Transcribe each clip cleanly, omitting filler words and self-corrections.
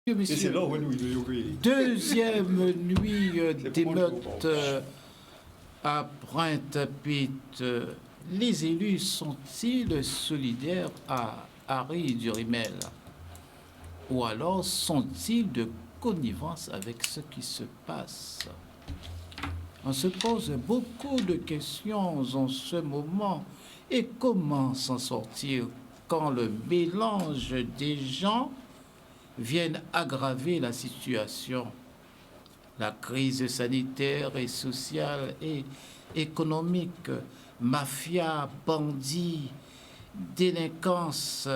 Messieurs, deuxième nuit d'émeute à Pointe-à-Pitre. Les élus sont-ils solidaires à Harry Durimel? Ou alors sont-ils de connivence avec ce qui se passe? On se pose beaucoup de questions en ce moment. Et comment s'en sortir quand le mélange des gens viennent aggraver la situation? La crise sanitaire et sociale et économique, mafia, bandits, délinquance,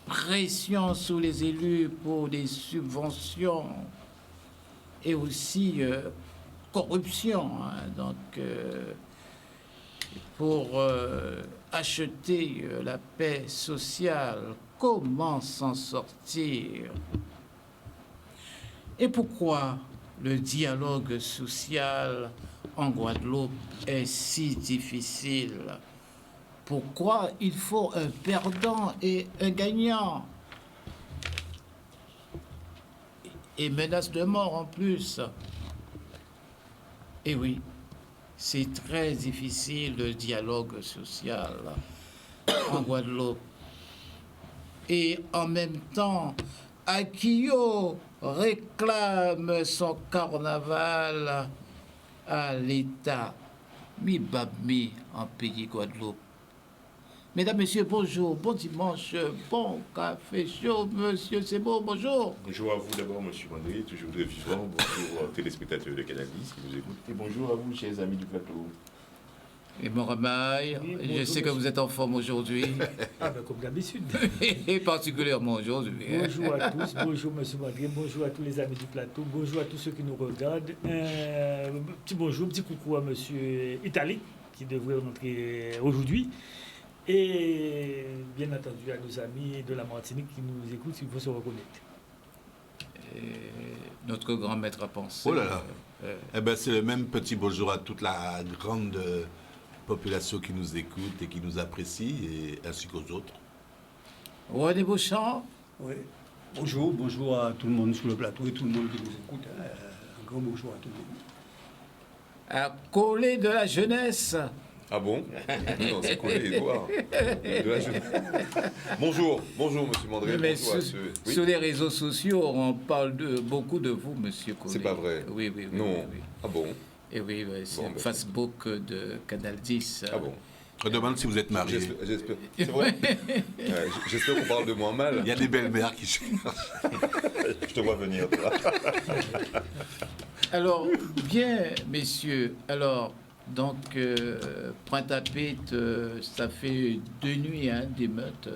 pression sur les élus pour des subventions et aussi corruption. Donc, pour acheter la paix sociale, comment s'en sortir? Et pourquoi le dialogue social en Guadeloupe est si difficile? Pourquoi il faut un perdant et un gagnant? Et menace de mort en plus. Et oui, c'est très difficile le dialogue social en Guadeloupe. Et en même temps, Akio réclame son carnaval à l'État. Mi babmi en pays Guadeloupe. Mesdames, Messieurs, bonjour, bon dimanche, bon café chaud, Monsieur Sebo, bonjour. Bonjour à vous d'abord, Monsieur Mandré, toujours de vivant. Bonjour aux téléspectateurs de Canal 10 qui nous écoutent. Et bonjour à vous, chers amis du plateau. Et mon Ramaille, oui, je sais que vous êtes en forme aujourd'hui. Ah ben comme d'habitude. Et particulièrement aujourd'hui. Bonjour à tous, bonjour Monsieur Mandré, bonjour à tous les amis du plateau, bonjour à tous ceux qui nous regardent. Petit bonjour, petit coucou à Monsieur Itali qui devrait rentrer aujourd'hui. Et bien entendu à nos amis de la Martinique qui nous écoutent, il faut se reconnaître. Notre grand maître à penser. Oh là là. Eh ben, c'est le même petit bonjour à toute la grande population qui nous écoute et qui nous apprécie, et ainsi qu'aux autres. René Beauchamp. Oui. Bonjour, bonjour à tout le monde sur le plateau et tout le monde qui nous écoute. Un grand bonjour à tout le monde. À Collet de la jeunesse. Ah bon? Non, c'est collé, Edouard. Bonjour, Monsieur Mandré. Mais bonjour à ceux... Oui? Sur les réseaux sociaux, on parle beaucoup de vous, Monsieur Collet. C'est pas vrai? Oui. Non. Oui. Ah bon? Et oui, c'est Bon, le Facebook de Canal 10. Ah bon? Je demande si vous êtes marié. J'espère. C'est vrai? J'espère qu'on parle de moi mal. Il y a des belles-mères qui cherchent. Je te vois venir, toi. Alors, bien, messieurs, alors, donc, Pointe-à-Pitre, ça fait 2 nuits d'émeute.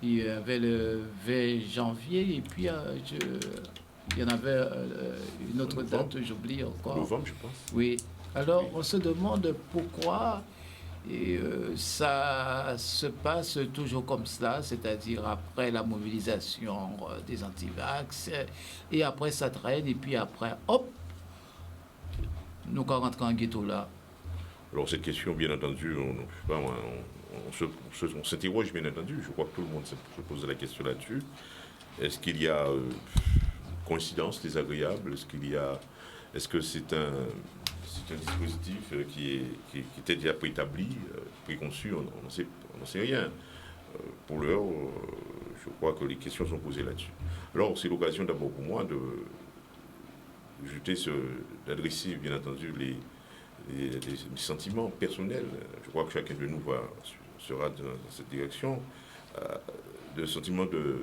Il y avait le 20 janvier, et puis il y en avait une autre date, j'oublie encore. Novembre, je pense. Oui. Alors, on se demande pourquoi ça se passe toujours comme cela, c'est-à-dire après la mobilisation des antivax, et après ça traîne, et puis après, hop, nous quand rentrons en ghetto là. Alors cette question, bien entendu, on s'interroge, bien entendu. Je crois que tout le monde se pose la question là-dessus. Est-ce qu'il y a coïncidence désagréable? Est-ce que c'est un dispositif qui était déjà préétabli, préconçu? On n'en sait rien. Pour l'heure, je crois que les questions sont posées là-dessus. Alors c'est l'occasion d'abord pour moi d'adresser, bien entendu, les sentiments personnels. Je crois que chacun de nous sera dans cette direction, de sentiments de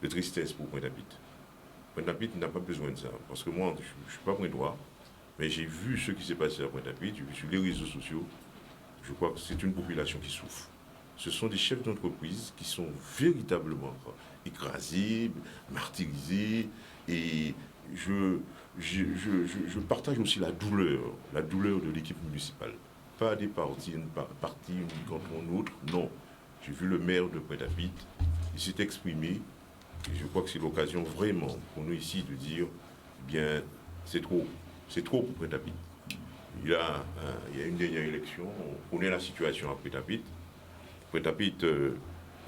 tristesse pour Pointe-à-Pitre. Pointe-à-Pitre n'a pas besoin de ça, parce que moi, je ne suis pas Pointe-Noir, mais j'ai vu ce qui s'est passé à Pointe-à-Pitre, j'ai vu sur les réseaux sociaux. Je crois que c'est une population qui souffre. Ce sont des chefs d'entreprise qui sont véritablement écrasés, martyrisés, et je partage aussi la douleur de l'équipe municipale. Pas des partis, une contre un autre, non. J'ai vu le maire de Pointe-à-Pitre il s'est exprimé, et je crois que c'est l'occasion vraiment pour nous ici de dire, bien, c'est trop pour Pointe-à-Pitre. Il y a une dernière élection, on connaît la situation à Pointe-à-Pitre. Pointe-à-Pitre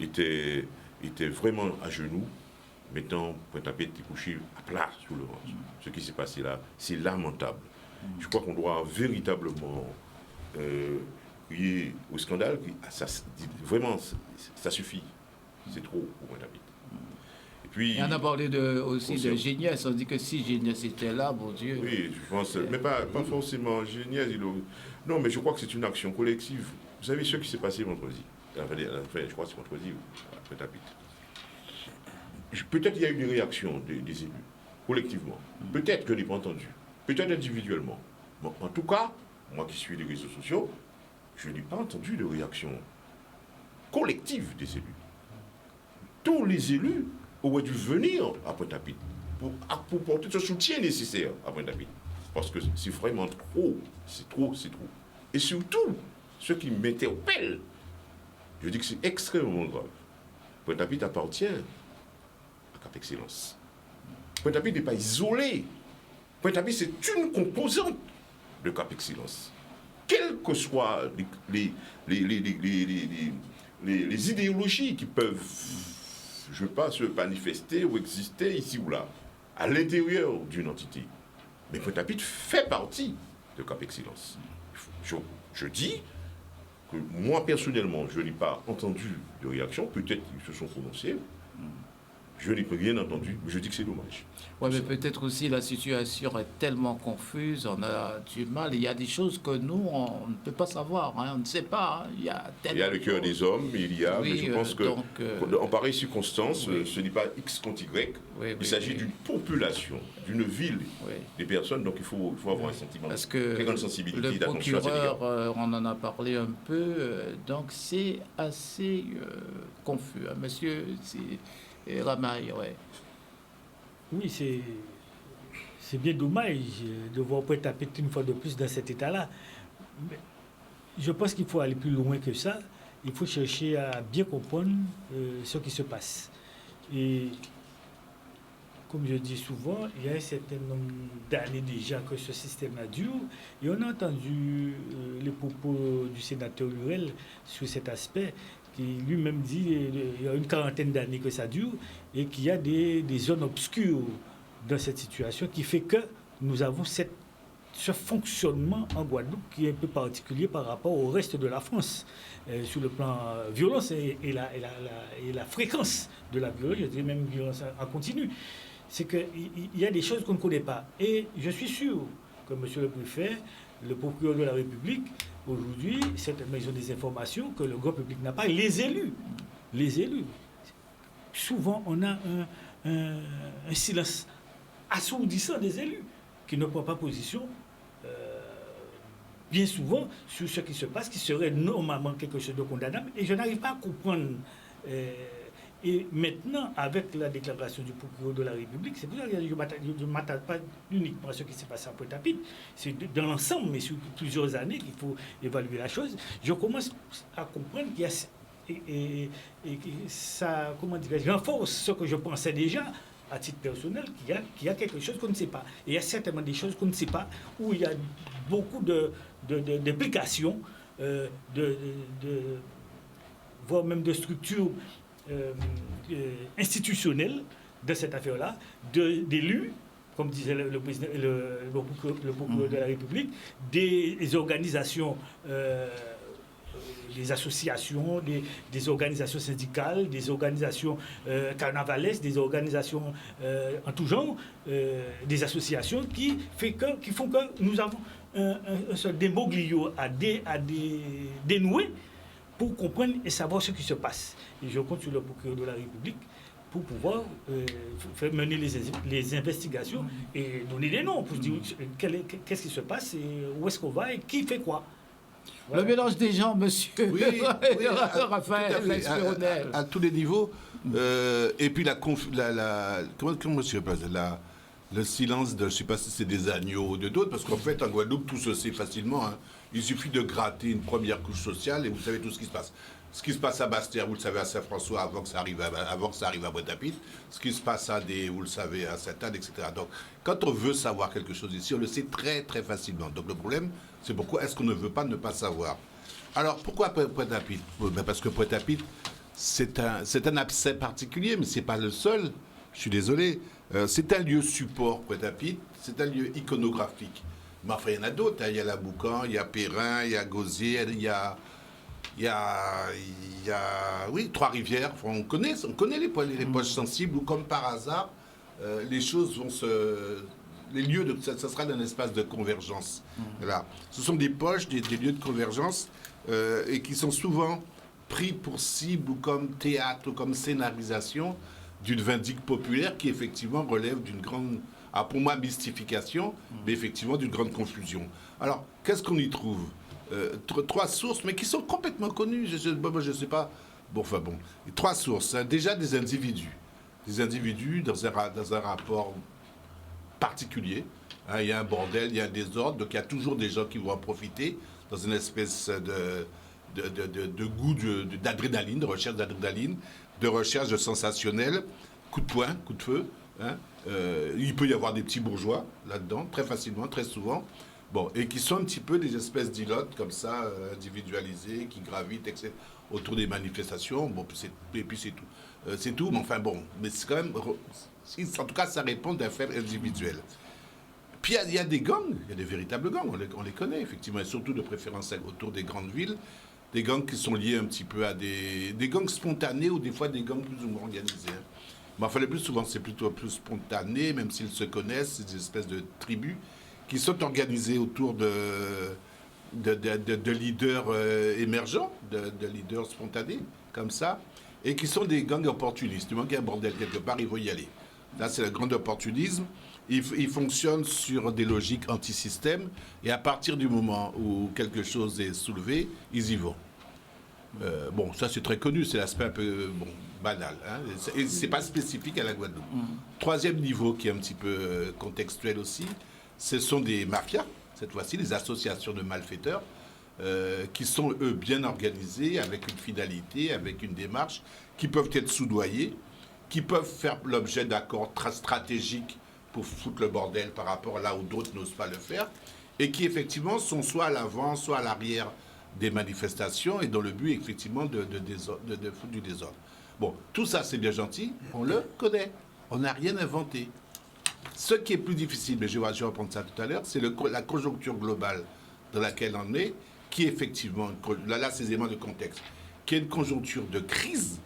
était vraiment à genoux. Maintenant, Pointe-à-Pitre est couché à plat sous le ventre. Ce qui s'est passé là, c'est lamentable. Je crois qu'on doit véritablement crier au scandale. Vraiment, ça suffit. C'est trop pour Pointe-à-Pitre. Et puis, il en a parlé aussi de Géniès. On dit que si Géniès était là, bon Dieu. Oui, je pense, mais pas forcément Géniès. Non, mais je crois que c'est une action collective. Vous savez ce qui s'est passé vendredi. Enfin, je crois que c'est vendredi à Pointe-à-Pitre. Peut-être il y a eu des réactions des élus, collectivement. Peut-être que je n'ai pas entendu. Peut-être individuellement. Bon, en tout cas, moi qui suis les réseaux sociaux, je n'ai pas entendu de réaction collective des élus. Tous les élus auraient dû venir à Pointe-à-Pitre pour porter ce soutien nécessaire à Pointe-à-Pitre. Parce que c'est vraiment trop. C'est trop. Et surtout, ce qui m'interpelle, je dis que c'est extrêmement grave. Pointe-à-Pitre appartient à Cap Excellence. Pointe-à-Pitre n'est pas isolé. Pointe-à-Pitre, c'est une composante de Cap Excellence. Quelles que soient les idéologies qui peuvent, je ne sais pas, se manifester ou exister ici ou là, à l'intérieur d'une entité. Mais Pointe-à-Pitre fait partie de Cap Excellence. Je dis que moi, personnellement, je n'ai pas entendu de réaction. Peut-être qu'ils se sont prononcés. Je n'ai rien entendu, mais je dis que c'est dommage. Oui, mais peut-être aussi la situation est tellement confuse, on a du mal. Il y a des choses que nous, on ne peut pas savoir, hein, on ne sait pas. Hein. Il y a le cœur des hommes, mais je pense que en pareille circonstance, oui. Ce n'est pas X contre Y. Oui, il s'agit d'une population, d'une ville, des personnes, donc il faut avoir un sentiment parce que très grande sensibilité le d'attention à cet égard. procureur, on en a parlé un peu, donc c'est assez confus. Hein, monsieur, et Ramaille, ouais. Oui, c'est bien dommage de voir Pointe-à-Pitre une fois de plus dans cet état-là. Mais je pense qu'il faut aller plus loin que ça. Il faut chercher à bien comprendre ce qui se passe. Et comme je dis souvent, il y a un certain nombre d'années déjà que ce système-là dure. Et on a entendu les propos du sénateur Lurel sur cet aspect, qui lui-même dit qu'il y a une quarantaine d'années que ça dure et qu'il y a des zones obscures dans cette situation qui fait que nous avons ce fonctionnement en Guadeloupe qui est un peu particulier par rapport au reste de la France sur le plan violence et la fréquence de la violence, je dirais même violence en continu. C'est qu'il y a des choses qu'on ne connaît pas. Et je suis sûr que M. le Préfet, le procureur de la République, aujourd'hui, certainement, ils ont des informations que le grand public n'a pas. Les élus. Souvent, on a un silence assourdissant des élus qui ne prennent pas position, bien souvent, sur ce qui se passe, qui serait normalement quelque chose de condamnable. Et je n'arrive pas à comprendre. Et maintenant, avec la déclaration du procureur de la République, c'est pour ça que je ne m'attaque pas uniquement à ce qui s'est passé à Pointe-à-Pitre, c'est dans l'ensemble, mais sur plusieurs années qu'il faut évaluer la chose. Je commence à comprendre qu'il y a, et ça, comment dirais-je, renforce ce que je pensais déjà à titre personnel, qu'il y a quelque chose qu'on ne sait pas. Et il y a certainement des choses qu'on ne sait pas, où il y a beaucoup d'implications, voire même de structures institutionnels dans cette affaire-là, d'élus, comme disait le procureur de la République, des organisations, des associations, des organisations syndicales, des organisations carnavalesques, des organisations en tout genre, des associations qui font que nous avons un seul démoglio à dénouer pour comprendre et savoir ce qui se passe. Et je compte sur le procureur de la République pour pouvoir faire mener les investigations et donner des noms pour se dire qu'est-ce qui se passe, et où est-ce qu'on va et qui fait quoi. Voilà. Le mélange des gens, monsieur. Oui, Raphaël Espéronel. À tous les niveaux. Et puis comment monsieur passe le silence de, je ne sais pas si c'est des agneaux ou de d'autres, parce qu'en fait, en Guadeloupe, tout se sait facilement. Hein. Il suffit de gratter une première couche sociale et vous savez tout ce qui se passe. Ce qui se passe à Bastia, vous le savez, à Saint-François, avant que ça arrive à Pointe-à-Pitre, ce qui se passe à vous le savez, à Sainte-Anne, etc. Donc, quand on veut savoir quelque chose ici, on le sait très, très facilement. Donc, le problème, c'est pourquoi est-ce qu'on ne veut pas ne pas savoir. Alors, pourquoi Pointe-à-Pitre? Parce que Pointe-à-Pitre, c'est un abcès particulier, mais ce n'est pas le seul. Je suis désolé. C'est un lieu support, Pointe-à-Pitre. C'est un lieu iconographique. Mais enfin, il y en a d'autres. Hein. Il y a la Boucan, il y a Perrin, il y a Gauzier, il y a oui, Trois-Rivières. Enfin, on connaît les poches sensibles où, comme par hasard, les choses vont les lieux, ça sera un espace de convergence. Voilà. Ce sont des poches, des lieux de convergence et qui sont souvent pris pour cible ou comme théâtre ou comme scénarisation d'une vindicte populaire qui, effectivement, relève d'une grande, pour moi, mystification, mais effectivement d'une grande confusion. Alors, qu'est-ce qu'on y trouve? 3 sources, mais qui sont complètement connues. Je ne sais pas. Bon, enfin bon. 3 sources. Hein. Déjà des individus. Des individus dans un rapport particulier. Hein. Il y a un bordel, il y a un désordre, donc il y a toujours des gens qui vont en profiter dans une espèce de goût d'adrénaline, de recherche d'adrénaline, de recherche de sensationnel, coup de poing, coup de feu. Hein. Il peut y avoir des petits bourgeois là-dedans, très facilement, très souvent. Bon, et qui sont un petit peu des espèces d'ilotes comme ça, individualisées, qui gravitent autour des manifestations. Bon, et puis c'est tout. C'est tout, mais enfin bon, mais c'est quand même... En tout cas, ça répond d'un fait individuel. Puis il y a des gangs, il y a des véritables gangs, on les connaît effectivement, et surtout de préférence autour des grandes villes. Des gangs qui sont liés un petit peu à des gangs spontanés ou des fois des gangs plus ou moins organisés. Hein. Mais enfin, le plus souvent, c'est plutôt plus spontané, même s'ils se connaissent, c'est des espèces de tribus qui sont organisés autour de leaders émergents, de leaders spontanés, comme ça, et qui sont des gangs opportunistes. Du moment qu'il y a un bordel quelque part, il faut y aller. Là, c'est le grand opportunisme. Ils fonctionnent sur des logiques anti-système, et à partir du moment où quelque chose est soulevé, ils y vont. Bon, ça c'est très connu, c'est l'aspect un peu banal. Hein, et c'est pas spécifique à la Guadeloupe. Troisième niveau qui est un petit peu contextuel aussi, ce sont des mafias, cette fois-ci, des associations de malfaiteurs, qui sont, eux, bien organisés, avec une finalité, avec une démarche, qui peuvent être soudoyés, qui peuvent faire l'objet d'accords très stratégiques pour foutre le bordel par rapport à là où d'autres n'osent pas le faire, et qui, effectivement, sont soit à l'avant, soit à l'arrière des manifestations, et dans le but, effectivement, de foutre du désordre. Bon, tout ça, c'est bien gentil, on le connaît, on n'a rien inventé. Ce qui est plus difficile, mais je vais reprendre ça tout à l'heure, c'est la conjoncture globale dans laquelle on est, qui est effectivement, là c'est éléments de contexte, qui est une conjoncture de crise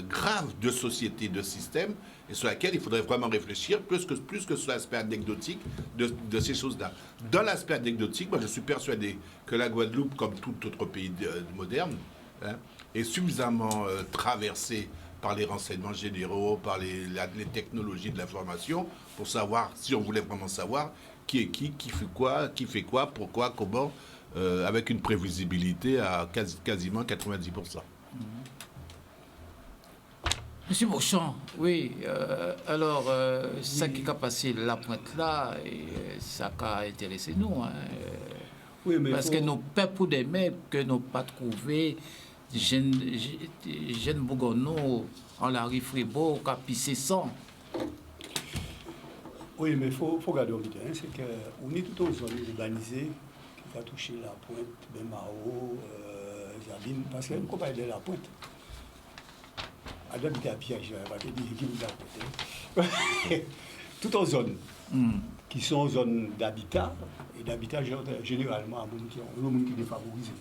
grave de société, de système, et sur laquelle il faudrait vraiment réfléchir, plus que sur l'aspect anecdotique de ces choses-là. Dans l'aspect anecdotique, moi je suis persuadé que la Guadeloupe, comme tout autre pays moderne, hein, est suffisamment traversée par les renseignements généraux, par les technologies de l'information, pour savoir, si on voulait vraiment savoir, qui est qui fait quoi, pourquoi, comment, avec une prévisibilité à quasiment 90%. Monsieur Beauchamp, oui, alors, ça qui a passé la pointe là, et ça a intéressé nous, hein, Oui, mais parce que nos peuples des mers que nous pas trouvé, jeunes Bougonneau, en la rue Fribourg, qui a pissé sang. Oui, mais il faut regarder au milieu. Hein, c'est qu'on est tout en zone urbanisée, qui va toucher la pointe, Bemao, Jardine, parce qu'on ne peut pas aider la pointe. À d'habiter à Piège, je ne vais pas te dire qui vous a pointé. Tout en zone, qui sont en zone d'habitat, et d'habitat généralement, il y a des gens qui sont défavorisés.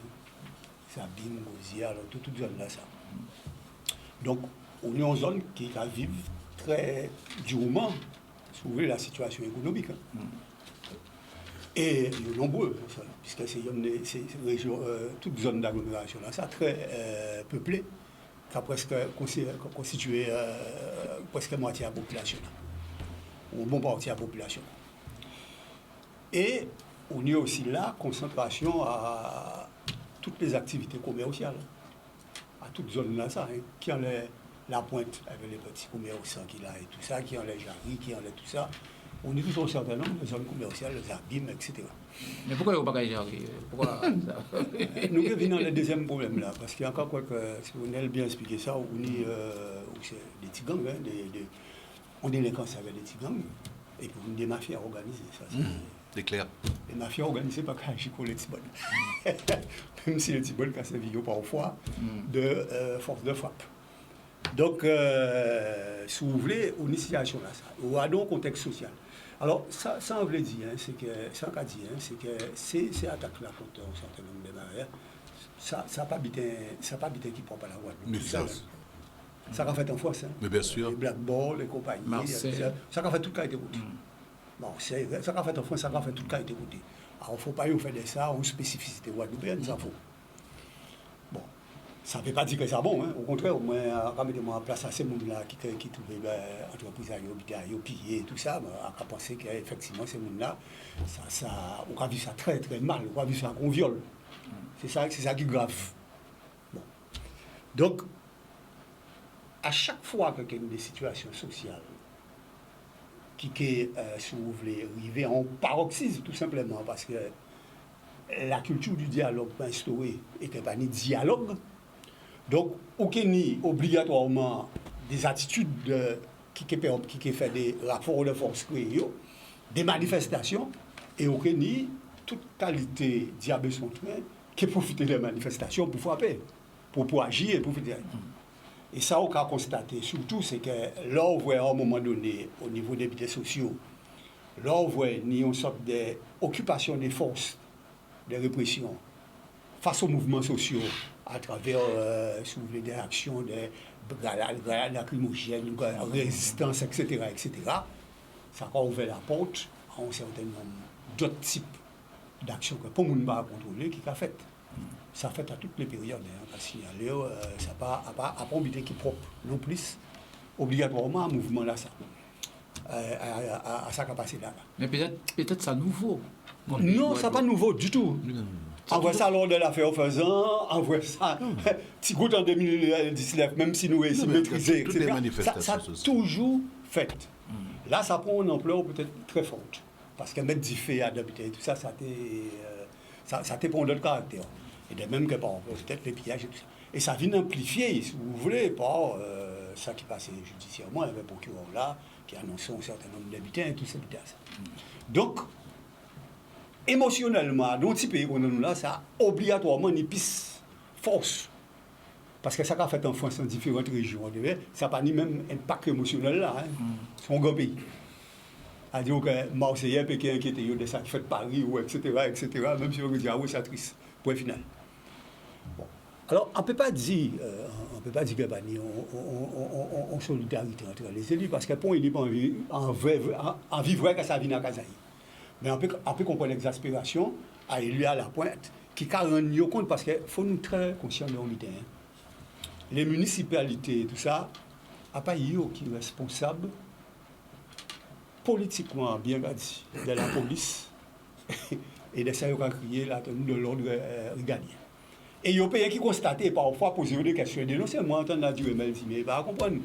Sabine, Gauzier, alors toute zone là, ça. Donc, on est en zone qui va vivre très durement, si vous voulez, la situation économique. Hein. Et il y a nombreux, puisque c'est régions, toute zone d'agglomération là, ça très peuplé, qui a presque constitué presque moitié de la population, ou bon partie de la population. Et on y a aussi là concentration à toutes les activités commerciales, à toute zone là, ça, hein, qui en est la pointe avec les petits commerçants qu'il a et tout ça, qui en est Jarry, qui en est tout ça, On est tous un certain nombre de zones commerciales, les abîmes, etc. Mais pourquoi il n'y a pas gérer? Pourquoi ça? Nous revenons dans le deuxième problème là, parce qu'il y a encore quoi que, si on a bien expliqué ça, on est c'est des petits gangs, hein, on délinquance avec des petits gangs, et puis des mafias organisées. Ça, C'est clair. les mafias organisées par Kajiko, les petits bonnes. Même si les petits bonnes cassent vidéo parfois de force de frappe. Donc, si vous voulez, une situation là, ça, ou à un contexte social. Alors, ça on veut dire, hein, c'est que, ça on dit, hein, c'est que ces attaques-là contre un certain nombre de barrières, ça n'a pas habité qui prend pas la voie. Mais Ça a fait en France. Hein. Mais bien sûr. Les Black Ball, les compagnies. Marseille. Ça a fait tout le cas été route. Bon, ça a fait en France, ça a fait tout le cas été route. Alors, il ne faut pas y faire de ça, une spécificité guadeloupéenne, ça faut. Bon, ça ne veut pas dire que c'est bon. Hein. Au contraire, au moins, quand mettez-moi en place à ces gens-là qui trouvaient l'entreprise à piller, tout ça, à penser qu'effectivement, ces gens-là, on a vu ça très très mal, on a vu ça qu'on viole. C'est ça qui est grave. Bon. Donc, à chaque fois qu'il y a des situations sociales qui, si vous voulez, arriver en paroxysme, tout simplement, parce que la culture du dialogue pas instaurée et qu'il n'y a pas de dialogue, donc, aucun ni obligatoirement des attitudes qui fait des rapports de force créés, des manifestations, et aucun ni toute qualité diable son train qui profite des manifestations pour frapper, pour agir et pour faire. Et ça, on a constaté, surtout, c'est que là, on voit à un moment donné, au niveau des biens sociaux, là, on voit une sorte d'occupation des forces de répression face aux mouvements sociaux, à travers, si vous voulez, des actions de grenades lacrymogènes, résistance, etc., etc. Ça a ouvert la porte à un certain nombre d'autres types d'actions que pour le monde pas contrôler, qui a fait. Ça fait à toutes les périodes, hein, on a signalé, ça n'a pas obligé qui propre, non plus, obligatoirement, un mouvement là, ça, à sa capacité là. Mais peut-être ça nouveau. Non, ça n'est pas nouveau du tout. On voit ça lors de l'affaire faisant, on voit ça, petit coup en 2019, même si nous essayons de maîtriser, toutes les etc. manifestations Ça a sociales. toujours fait. Là, ça prend une ampleur peut-être très forte. Parce que mettre du fait à d'habiter, tout ça, ça pour d'autres caractères. Et de même que par peut-être les pillages et tout ça. Et ça vient amplifier, si vous voulez, par ça qui passait judiciairement, il y avait un procureur là, qui annonçait un certain nombre d'habitants et tout ça. Donc, émotionnellement, dans ce pays qu'on a nous là, ça a obligatoirement une piste force. Parce que ça a fait en France dans différentes régions, ça n'a pas ni même impact émotionnel là. Hein. C'est un grand pays. À dire que Marseillais, Pékin, inquiété de ça qui fait Paris, ou etc., même si on dit, ah oui, c'est triste. Point final. Bon. Alors, on ne peut pas dire que on solidarité entre les élus, parce que pour il n'est pas en vivre que ça vient à Kazaï. Mais on peut comprendre l'exaspération à élu à la pointe, qui ne rend compte, parce qu'il faut nous très conscients de l'unité. Les municipalités, tout ça, à pas eux qui est responsable politiquement bien dit de la police et de ça qui a crié la tenue de l'ordre régalien. Et il y a des pays qui constatent parfois poser des questions et dénoncer. Moi, entendre la durée, mais il va comprendre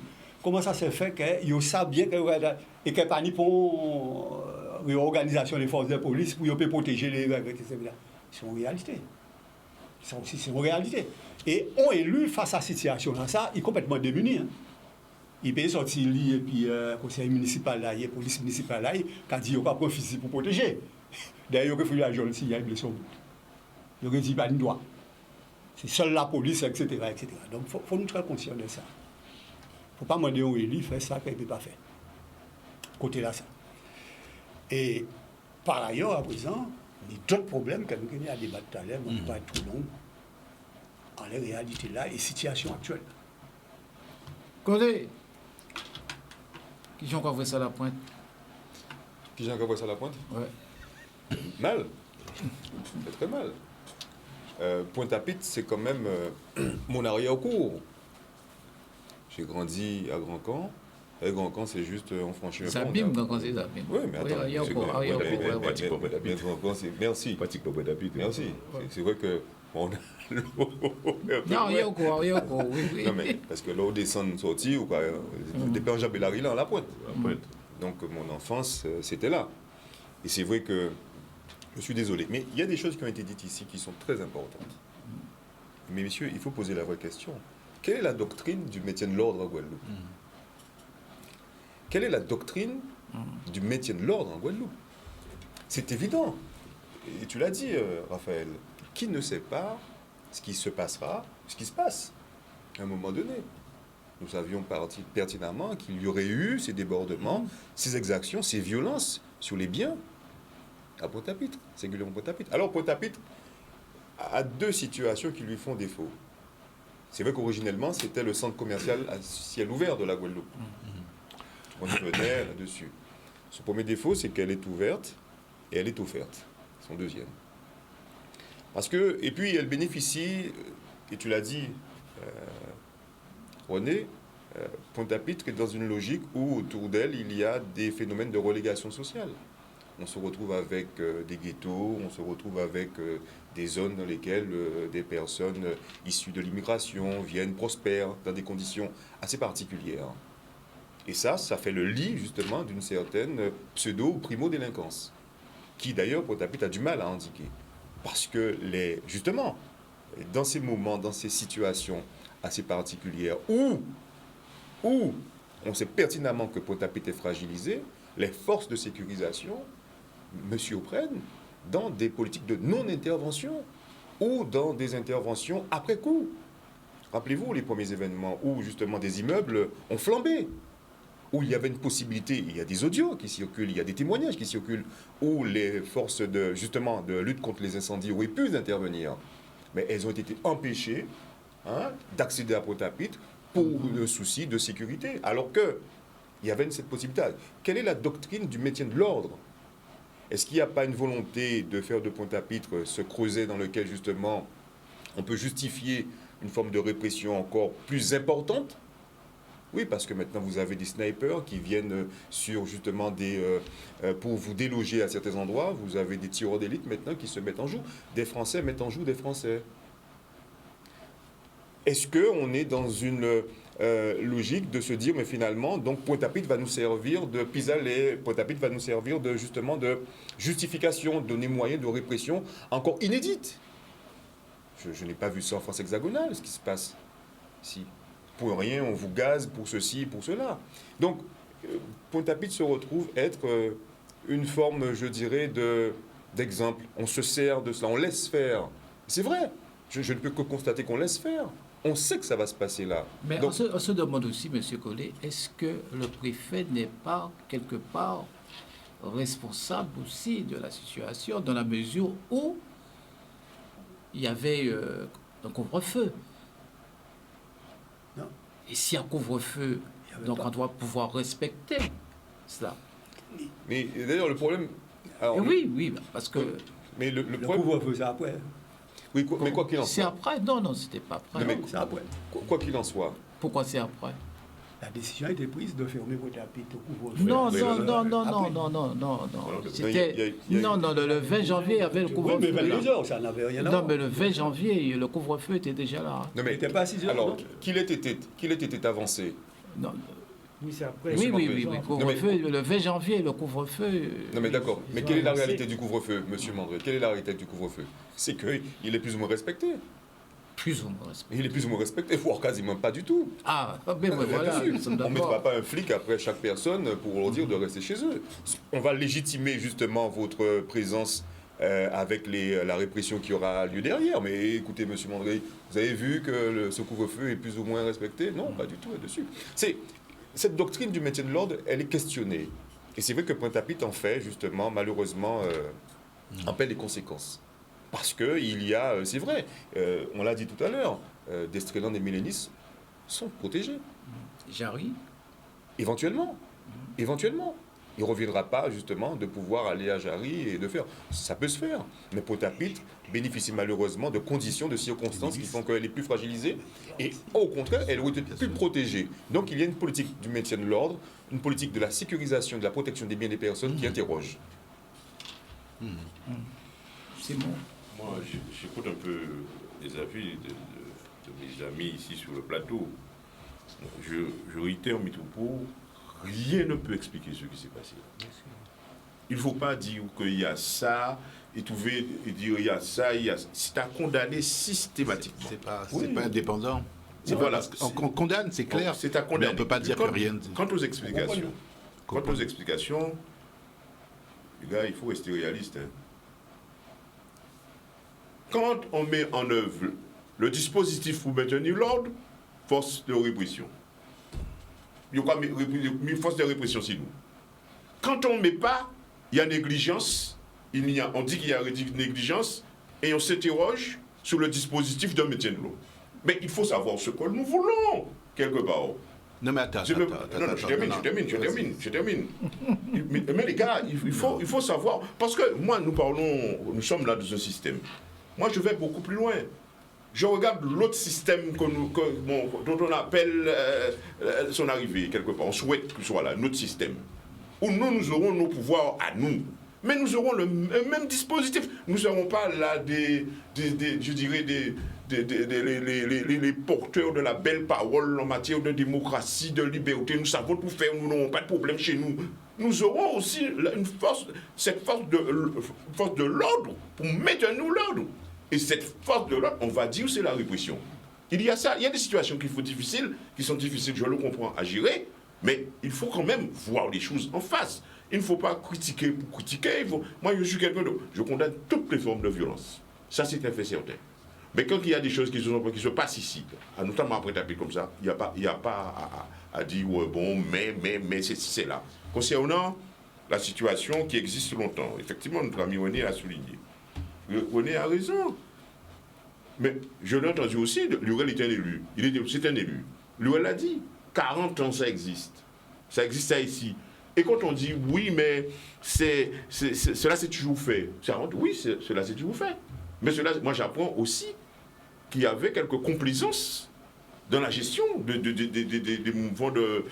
comment ça se fait qu'ils savent bien qu'il n'y a pas ni pour réorganisation des forces de police pour protéger les etc. C'est une réalité. Ça aussi, c'est une réalité. Et on élu face à cette situation-là, ça, il est complètement démuni. Hein. Il peut sortir et puis le conseil municipal là, la police municipale là, qui a dit qu'il n'y a pas de fusil pour protéger. D'ailleurs, il faut la journée s'il y a une blessure. Il n'y a dit pas de droit. C'est seule la police, etc. etc. Donc, il faut nous être conscients de ça. Il ne faut pas demander aux élus de faire ça qu'il ne peut pas faire. Côté là, ça. Et par ailleurs, à présent, il y a d'autres problèmes que nous avons à débattre tout à l'heure, mais on ne peut pas être trop long en la réalité là et situation actuelle. Condé, qui j'ai encore fait ça à la pointe? Qui j'ai encore fait ça à la pointe? Ouais. Mal. C'est très mal. Pointe-à-Pitre, c'est quand même mon arrière-cour. J'ai grandi à Grand-Camp. Et Grand-Camp, c'est juste on franchit un pont. Ça bim quand c'est ça. Oui, mais attends. Grand-Camp, c'est merci. Pratique pour Pointe-à-Pitre. Merci. C'est vrai que on a l'eau. Non, il y a encore, oui. Non, mais parce que là, on descend sortir, ou quoi, des pères Jabelari là, à la pointe. Donc mon enfance, c'était là. Et c'est vrai que je suis désolé, mais il y a des choses qui ont été dites ici qui sont très importantes. Mais messieurs, il faut poser la vraie question. Quelle est la doctrine du maintien de l'ordre en Guadeloupe? Quelle est la doctrine du maintien de l'ordre en Guadeloupe? C'est évident. Et tu l'as dit, Raphaël. Qui ne sait pas ce qui se passera, ce qui se passe à un moment donné? Nous savions pertinemment qu'il y aurait eu ces débordements, ces exactions, ces violences sur les biens à Pointe-à-Pitre, singulièrement Pointe-à-Pitre. Alors Pointe-à-Pitre a deux situations qui lui font défaut. C'est vrai qu'originellement, c'était le centre commercial à ciel ouvert de la Guadeloupe. On y venait là-dessus. Son premier défaut, c'est qu'elle est ouverte et elle est offerte. Son deuxième. Parce que, et puis elle bénéficie, et tu l'as dit, René, Pointe-à-Pitre est dans une logique où autour d'elle, il y a des phénomènes de relégation sociale. On se retrouve avec des ghettos, on se retrouve avec des zones dans lesquelles des personnes issues de l'immigration viennent, prospèrent dans des conditions assez particulières. Et ça fait le lit justement d'une certaine pseudo- ou primo-délinquance, qui d'ailleurs Pointe-à-Pitre a du mal à indiquer. Parce que justement, dans ces moments, dans ces situations assez particulières où on sait pertinemment que Pointe-à-Pitre est fragilisé, les forces de sécurisation me surprennent dans des politiques de non-intervention ou dans des interventions après coup. Rappelez-vous les premiers événements où justement des immeubles ont flambé, où il y avait une possibilité, il y a des audios qui circulent, il y a des témoignages qui circulent, où les forces de lutte contre les incendies auraient pu intervenir. Mais elles ont été empêchées d'accéder à Pointe-à-Pitre pour le souci de sécurité, alors qu'il y avait cette possibilité. Quelle est la doctrine du maintien de l'ordre? Est-ce qu'il n'y a pas une volonté de faire de Pointe-à-Pitre ce creuset dans lequel justement on peut justifier une forme de répression encore plus importante? Oui, parce que maintenant vous avez des snipers qui viennent sur justement pour vous déloger à certains endroits. Vous avez des tireurs d'élite maintenant qui se mettent en joue. Des Français mettent en joue des Français. Est-ce qu'on est dans une logique de se dire, mais finalement, donc Pointe-à-Pitre va nous servir de pis-aller, Pointe-à-Pitre va nous servir justement de justification, donner moyen de répression encore inédite. Je n'ai pas vu ça en France hexagonale, ce qui se passe ici. Pour rien, on vous gaze pour ceci, pour cela. Donc, Pointe-à-Pitre se retrouve être une forme, je dirais, d'exemple. On se sert de cela, on laisse faire. C'est vrai, je ne peux que constater qu'on laisse faire. On sait que ça va se passer là. Mais donc, on se demande aussi, M. Collet, est-ce que le préfet n'est pas, quelque part, responsable aussi de la situation, dans la mesure où il y avait un couvre-feu? Non. Et s'il y a un couvre-feu, donc on doit pouvoir respecter cela. mais d'ailleurs, le problème... alors, Oui, parce que... Mais le Le problème... couvre-feu, c'est après. Oui, mais quoi qu'il en C'est soit... après? Non, c'était pas après. Non, mais C'est après. quoi qu'il en soit... Pourquoi c'est après? La décision a été prise de fermer Pointe-à-Pitre au couvre-feu. Non, oui, non. C'était... il y a- Non, le 20 janvier, il y avait le Oui, couvre-feu. mais là. 22 heures, ça n'avait rien à Non, voir. mais le 20 janvier, le couvre-feu était déjà là. Non, mais... Il n'était pas à 6 heures. Alors, non qu'il ait été avancé... Non, Oui, c'est après. oui, Non, couvre-feu, le 20 janvier, le couvre-feu... Non mais d'accord, ils mais ont quelle est la avancé. réalité du couvre-feu, monsieur Mandré? Quelle est la réalité du couvre-feu? C'est qu'il est plus ou moins respecté. Plus ou moins respect. Il est plus ou moins respecté, voire quasiment pas du tout. Ah, mais voilà, Là-dessus. nous sommes On ne mettra d'accord. pas un flic après chaque personne pour leur dire de rester chez eux. On va légitimer justement votre présence avec la répression qui aura lieu derrière. Mais écoutez, monsieur Mandré, vous avez vu que ce couvre-feu est plus ou moins respecté? Non, pas du tout là-dessus. Cette doctrine du maintien de l'ordre, elle est questionnée. Et c'est vrai que Pointe-à-Pitre en fait, justement, malheureusement, en paie les conséquences. Parce qu'il y a, c'est vrai, on l'a dit tout à l'heure, Destréland et Mélénis sont protégés. Jarry, Éventuellement. Il ne reviendra pas, justement, de pouvoir aller à Jarry et de faire. Ça peut se faire. Mais Pointe-à-Pitre bénéficie malheureusement de conditions, de circonstances qui font qu'elle est plus fragilisée. Et au contraire, elle aurait été plus protégée. Donc il y a une politique du maintien de l'ordre, une politique de la sécurisation, de la protection des biens des personnes qui interroge. c'est bon. Moi, j'écoute un peu les avis de mes amis ici sur le plateau. Je réitère mes propos rien ne peut expliquer ce qui s'est passé. Il ne faut pas dire qu'il y a ça, et trouver et dire il y a ça, il y a ça. C'est à condamner systématiquement. C'est pas indépendant. Voilà. On condamne, c'est clair. C'est à condamner. Mais on ne peut pas dire que rien. Quant aux explications, les gars, il faut rester réaliste. Hein. Quand on met en œuvre le dispositif pour maintenir l'ordre, force de répression. Il y a une force de répression, c'est nous. Quand on ne met pas, il y a négligence, on dit qu'il y a négligence, et on s'interroge sur le dispositif de maintien de l'eau. Mais il faut savoir ce que nous voulons, quelque part. Non, mais attends. Je termine. Mais les gars, il faut savoir. Parce que moi, nous sommes là de ce système. Moi, je vais beaucoup plus loin. Je regarde l'autre système dont on appelle son arrivée, quelque part. On souhaite qu'il soit là, notre système. Où nous aurons nos pouvoirs à nous. Mais nous aurons le même dispositif. Nous ne serons pas là les porteurs de la belle parole en matière de démocratie, de liberté. Nous savons tout faire, nous n'aurons pas de problème chez nous. Nous aurons aussi cette force de l'ordre pour maintenir l'ordre. Et cette force de l'ordre, on va dire, c'est la répression. Il y a des situations qui sont difficiles, je le comprends, à gérer, mais il faut quand même voir les choses en face. Il ne faut pas critiquer pour critiquer. Moi, je suis quelqu'un d'autre. Je condamne toutes les formes de violence. Ça, c'est un fait certain. Mais quand il y a des choses qui se passent ici, notamment après taper comme ça, il n'y a pas à dire bon, mais c'est là. Concernant la situation qui existe longtemps, effectivement, notre ami René a souligné. René a raison. Mais je l'ai entendu aussi, Lurel est un élu. C'est un élu. Lurel a dit, 40 ans ça existe. Ça existe ça ici. Et quand on dit oui, mais cela c'est toujours fait. Oui, cela c'est toujours fait. Mais moi j'apprends aussi qu'il y avait quelques complaisances dans la gestion des mouvements de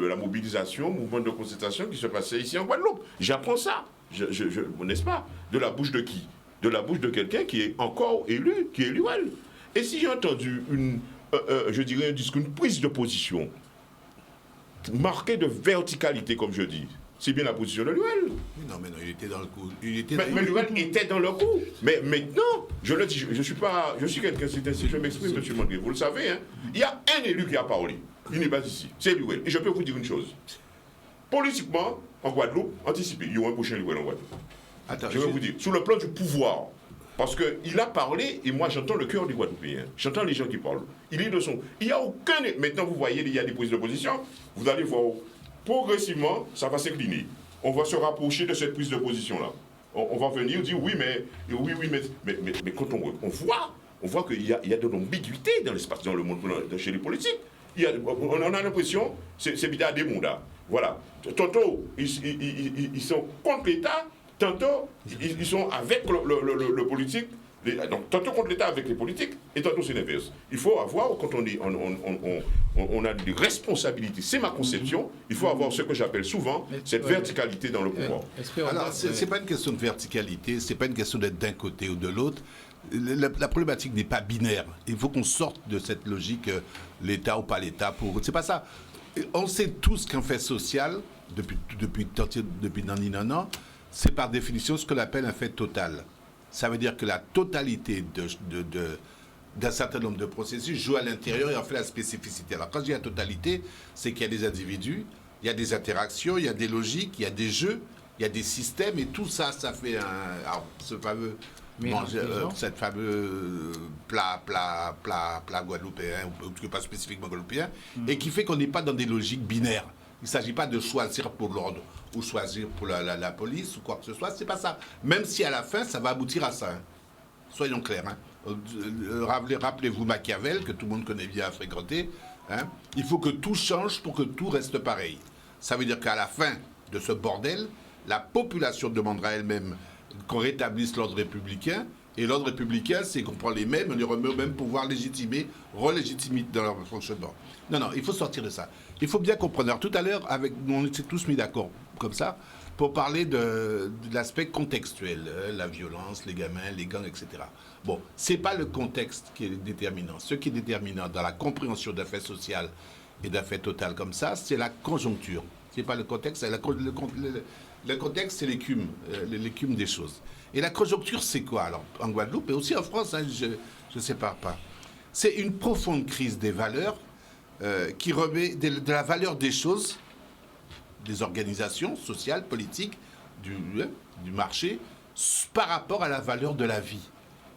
la mobilisation, mouvements de concertation qui se passaient ici en Guadeloupe. J'apprends ça, n'est-ce pas? De la bouche de qui? De la bouche de quelqu'un qui est encore élu, qui est l'UL. Et si j'ai entendu une prise de position marquée de verticalité, comme je dis, c'est bien la position de l'UL. Non, il était dans le coup. Mais l'UL était dans le coup. Mais maintenant, je le dis, je suis quelqu'un, je m'exprime, M. Mandré, vous le savez, hein, il y a un élu qui a parlé. Il n'est pas ici. C'est l'UL. Et je peux vous dire une chose. Politiquement, en Guadeloupe, anticipez, il y aura un prochain l'UL en Guadeloupe. Attends, je vais vous dire, sur le plan du pouvoir, parce qu'il a parlé, et moi j'entends le cœur des Guadeloupéens, j'entends les gens qui parlent. Il n'y a aucun. Maintenant, vous voyez, il y a des prises de position, vous allez voir, progressivement, ça va s'incliner. On va se rapprocher de cette prise de position-là. On va venir dire oui, mais quand on voit qu'il y a de l'ambiguïté dans l'espace, dans le monde, chez les politiques. On a l'impression, c'est bidard des mondes. Voilà. Tantôt, ils sont contre l'État. Tantôt, ils sont avec le politique, donc tantôt contre l'État avec les politiques, et tantôt c'est l'inverse. Il faut avoir, quand on a des responsabilités, c'est ma conception, il faut avoir ce que j'appelle souvent cette verticalité dans le pouvoir. Alors, c'est pas une question de verticalité, c'est pas une question d'être d'un côté ou de l'autre. La problématique n'est pas binaire. Il faut qu'on sorte de cette logique l'État ou pas l'État. C'est pas ça. On sait tous qu'un fait social, depuis Nani, c'est par définition ce qu'on appelle un fait total. Ça veut dire que la totalité d'un certain nombre de processus joue à l'intérieur et en fait la spécificité. Alors quand je dis la totalité, c'est qu'il y a des individus, il y a des interactions, il y a des logiques, il y a des jeux, il y a des systèmes, et tout ça, ça fait ce fameux cette fameux plat guadeloupéen, ou pas spécifiquement guadeloupéen, et qui fait qu'on n'est pas dans des logiques binaires. Il ne s'agit pas de choisir pour l'ordre ou choisir pour la police ou quoi que ce soit. C'est pas ça. Même si à la fin, ça va aboutir à ça. Hein. Soyons clairs. Hein. Rappelez-vous Machiavel, que tout le monde connaît bien à fréquenter. Hein. Il faut que tout change pour que tout reste pareil. Ça veut dire qu'à la fin de ce bordel, la population demandera elle-même qu'on rétablisse l'ordre républicain. Et l'ordre républicain, c'est qu'on prend les mêmes, on les remet au même pouvoir légitimer, relégitimer dans leur fonctionnement. Non, il faut sortir de ça. Il faut bien comprendre. Alors, tout à l'heure, on s'est tous mis d'accord comme ça pour parler de l'aspect contextuel, la violence, les gamins, les gangs, etc. Bon, c'est pas le contexte qui est déterminant. Ce qui est déterminant dans la compréhension d'un fait social et d'un fait total comme ça, c'est la conjoncture. C'est pas le contexte, le contexte, c'est l'écume des choses. Et la conjoncture, c'est quoi alors en Guadeloupe et aussi en France, hein, je ne sépare pas. C'est une profonde crise des valeurs qui remet de la valeur des choses, des organisations sociales, politiques, du marché, par rapport à la valeur de la vie.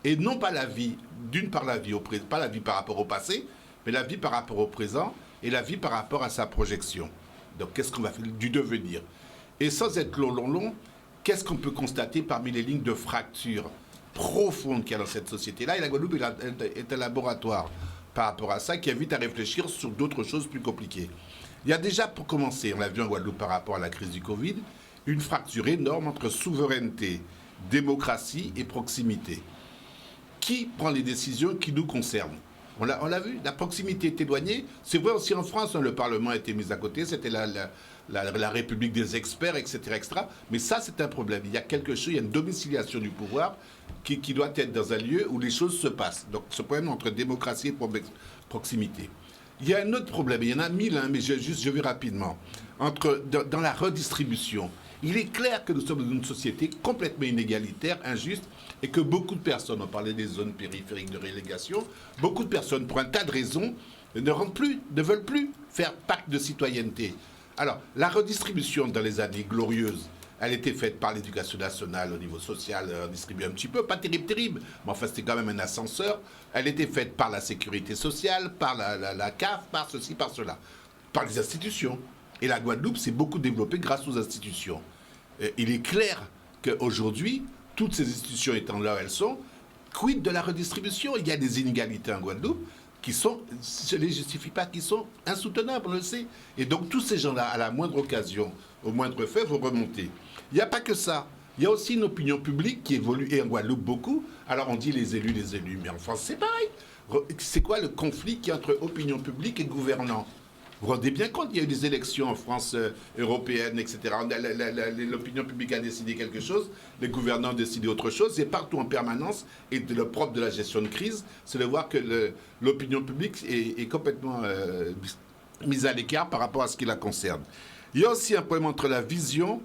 Et non pas la vie, pas la vie par rapport au passé, mais la vie par rapport au présent et la vie par rapport à sa projection. Donc qu'est-ce qu'on va faire du devenir? Et sans être long, qu'est-ce qu'on peut constater parmi les lignes de fracture profonde qu'il y a dans cette société-là? Et la Guadeloupe est un laboratoire par rapport à ça qui invite à réfléchir sur d'autres choses plus compliquées. Il y a déjà, pour commencer, on l'a vu en Guadeloupe par rapport à la crise du Covid, une fracture énorme entre souveraineté, démocratie et proximité. Qui prend les décisions qui nous concernent? On l'a vu, la proximité est éloignée. C'est vrai aussi en France, hein, le Parlement a été mis à côté, c'était la République des experts, etc., etc. Mais ça, c'est un problème. Il y a quelque chose, il y a une domiciliation du pouvoir qui doit être dans un lieu où les choses se passent. Donc, ce problème entre démocratie et proximité. Il y a un autre problème, il y en a 1000, hein, mais je vais rapidement. Dans la redistribution, il est clair que nous sommes dans une société complètement inégalitaire, injuste, et que beaucoup de personnes, on parlait des zones périphériques de relégation, beaucoup de personnes, pour un tas de raisons, ne veulent plus faire pacte de citoyenneté. Alors, la redistribution dans les années glorieuses, elle était faite par l'éducation nationale au niveau social, distribuée un petit peu, pas terrible, mais enfin c'était quand même un ascenseur. Elle était faite par la sécurité sociale, par la CAF, par ceci, par cela, par les institutions. Et la Guadeloupe s'est beaucoup développée grâce aux institutions. Il est clair qu'aujourd'hui, toutes ces institutions étant là où elles sont, quid de la redistribution? Il y a des inégalités en Guadeloupe qui sont, je ne les justifie pas, qui sont insoutenables, on le sait. Et donc tous ces gens-là, à la moindre occasion, au moindre fait, vont remonter. Il n'y a pas que ça. Il y a aussi une opinion publique qui évolue, et en Guadeloupe beaucoup. Alors on dit les élus, mais en France c'est pareil. C'est quoi le conflit qui est entre opinion publique et gouvernants? Vous vous rendez bien compte, il y a eu des élections en France européenne, etc. L'opinion publique a décidé quelque chose, les gouvernants ont décidé autre chose, et partout en permanence, et le propre de la gestion de crise, c'est de voir que l'opinion publique est complètement mise à l'écart par rapport à ce qui la concerne. Il y a aussi un problème entre la vision,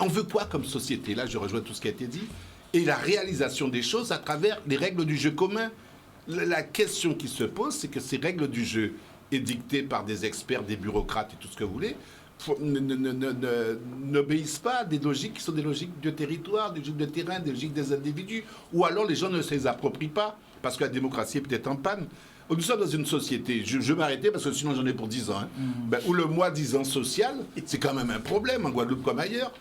on veut quoi comme société? Là, je rejoins tout ce qui a été dit, et la réalisation des choses à travers les règles du jeu commun. La question qui se pose, c'est que ces règles du jeu édictées par des experts, des bureaucrates et tout ce que vous voulez, n'obéissent pas à des logiques qui sont des logiques de territoire, des logiques de terrain, des logiques des individus, ou alors les gens ne se les approprient pas, parce que la démocratie est peut-être en panne. Nous sommes dans une société, je vais m'arrêter parce que sinon j'en ai pour 10 ans, hein, où le moi-disant social, c'est quand même un problème en Guadeloupe comme ailleurs.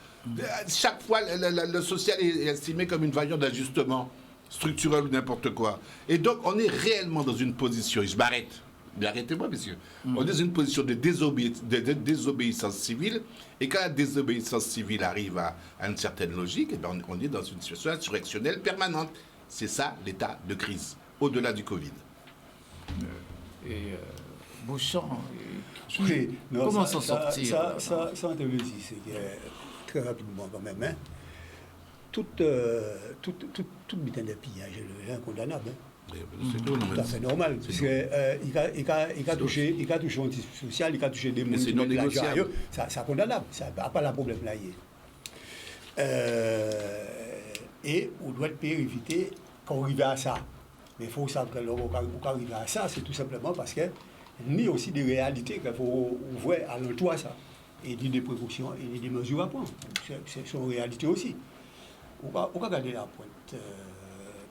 Chaque fois, le social est estimé comme une variante d'ajustement structurel ou n'importe quoi. Et donc, on est réellement dans une position, et je m'arrête, mais arrêtez-moi, messieurs. On est dans une position de désobéissance civile, et quand la désobéissance civile arrive à une certaine logique, eh bien, on est dans une situation insurrectionnelle permanente. C'est ça, l'état de crise, au-delà du Covid. Beauchamp, Oui, non, comment s'en sortir? Ça intervient ici, c'est que, très rapidement quand même, hein, tout butin de pillage est incondamnable. Hein. C'est Tout à fait normal. Parce qu'il a touché l'antisocial, il a touché des mais c'est non négociable. Ça condamnable. Ça n'a pas de problème là. Et on doit éviter qu'on arrive à ça. Mais il faut savoir que pour arriver à ça, c'est tout simplement parce que il y a aussi des réalités qu'il faut voir à l'entour ça. Et des précautions et des mesures à prendre. C'est une réalité aussi. On va regarder la pointe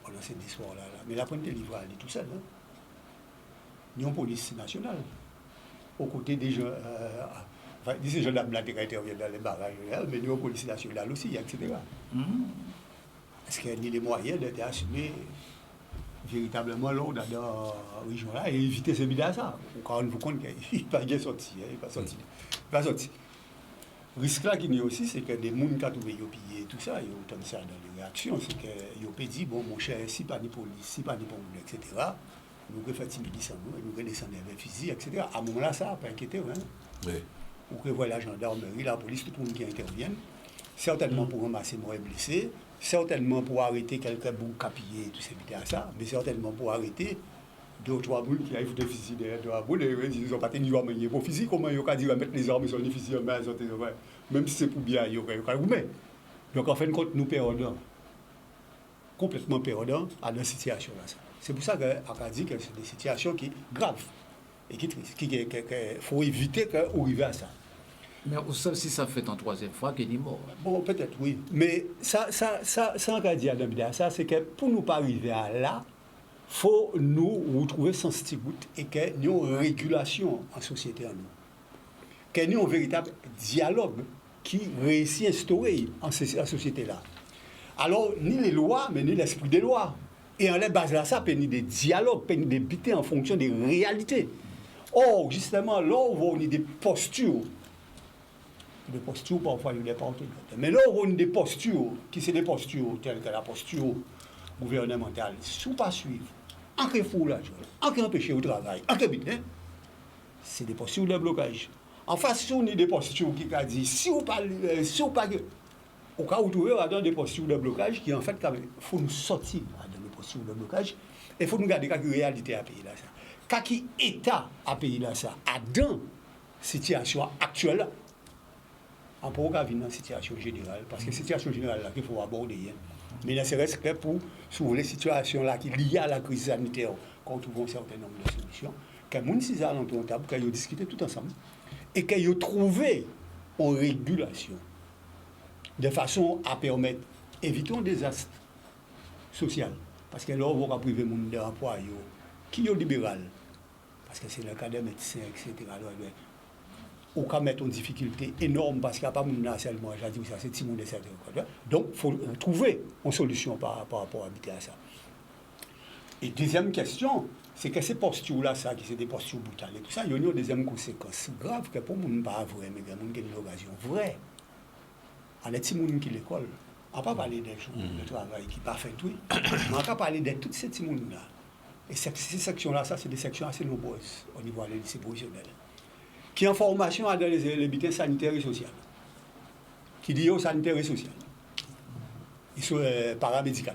pendant cette histoire-là. Mais la pointe est livrée à elle tout seul. Hein. Nous avons une police nationale. Aux côtés des gens. Enfin, ces gendarmes là qui interviennent dans les barrages, mais nous avons une police nationale aussi, etc. Est-ce qu'il y a les moyens d'être assumés véritablement là dans la région-là et éviter ce bilan à ça? On rend compte qu'il n'est pas bien sorti. Il n'est pas sorti. Le risque là qu'il y a aussi, c'est que des gens qui ont trouvé pillé tout ça, ils ont autant de ça dans les réactions, c'est qu'ils ont dit, bon, mon cher, si pas de police, si pas de police, etc., nous devons faire timide sans nous, nous devons descendre avec fusil, etc. À un moment-là, ça n'a pas inquiété. Hein? Oui. Ou que voilà la gendarmerie, la police, tout le monde qui intervienne, certainement pour ramasser morts et blessés, certainement pour arrêter quelqu'un pour capiller tout ça, mais certainement pour arrêter 2 ou 3 boules qui arrivent de physique derrière 2 boules, et ils ont pas tenu à manger pour physique, comment ils ont dit mettre les armes sur les fusils en main, même si c'est pour bien, ils ont remis. Donc en fin de compte, nous perdons, complètement perdants à la situation là. C'est pour ça qu'on dit que c'est des situations qui sont graves et qui faut éviter qu'on arrive à ça. Mais si ça fait en 3e fois, qu'il est mort. Bon, peut-être, oui. Mais ça on va dire dans ça, c'est que pour nous pas arriver à là, il faut nous retrouver sans stigmate et que nous ayons une régulation en société en nous. Que nous ayons un véritable dialogue qui réussit à instaurer en société là. Alors, ni les lois, mais ni l'esprit des lois. Et en la base de ça, il y a des dialogues, il y a des débuter en fonction des réalités. Or, justement, là où on a des postures, parfois il y a des partenaires. Mais là où on a des postures, qui sont des postures telles que la posture gouvernementale, si on ne pas suivre, en cas de foulage, en cas d'empêcher au travail, en cas de c'est des postures de blocage. En face, on a des postures qui disent, si on pas, au cas où on a dans des postures de blocage, qui en fait, il faut nous sortir dans des postures de blocage, et il faut nous garder quelle réalité à pays là ça. Quel état à pays là ça, à dans la situation actuelle, on peut pas venir dans la situation générale, parce que la situation générale là qu'il faut aborder. Mais ne serait-ce que pour sur les situations là qui liées à la crise sanitaire, qu'on trouve un certain nombre de solutions, que les gens s'y ont autour de la table, qu'ils ont discuté tout ensemble, et qu'ils ont trouvé une régulation de façon à permettre, évitons des désastres sociaux, parce que là, on va priver les gens de l'emploi, qui est libéral, parce que c'est le cas des médecins, etc. On peut mettre en difficulté énorme parce qu'il n'y a pas de harcèlement, j'ai dit ça, c'est tout le monde essaie de. Donc, il faut trouver une solution par rapport à ça. Et deuxième question, c'est que ces postures-là, ça, qui sont des postures brutales et tout ça, il y a une deuxième conséquence grave que pour les gens pas vrai, mais les gens qui ont une occasion vraie. On est des gens qui l'école. On ne peut pas parler des jours de travail qui ne sont pas fait tout, mais on peut parler de tous ces gens-là. Et ces sections-là, ça, c'est des sections assez nombreuses au niveau des lycées professionnels, qui ont formation dans les bulletins sanitaires et sociaux, qui disent aux sanitaires et sociaux. Ils sont paramédicaux.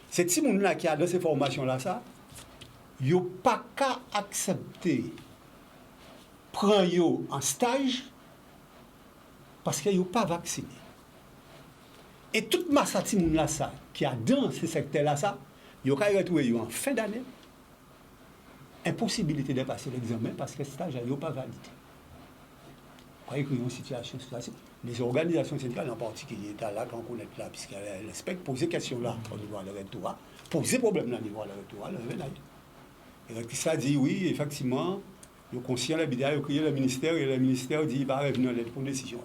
Ces petits gens-là qui ont dans ces formations-là, ça, ils n'ont pas qu'à accepter prendre en stage parce qu'ils n'ont pas vacciné. Et toute masse de ces gens-là, ça, qui a dans ces secteurs-là, ça, ils ont qu'à retrouver en fin d'année impossibilité de passer l'examen parce que le stage n'a pas validé. Vous croyez qu'il y a une situation stressée? Les organisations syndicales en particulier, là, quand on est là, puisqu'elles respectent, poser question là au niveau de l'électorat, poser problème là au niveau de l'électorat, et ça dit oui, effectivement, ils sont conscients de la bidère, ils ont crié le ministère, et le ministère dit qu'il va revenir pour une décision.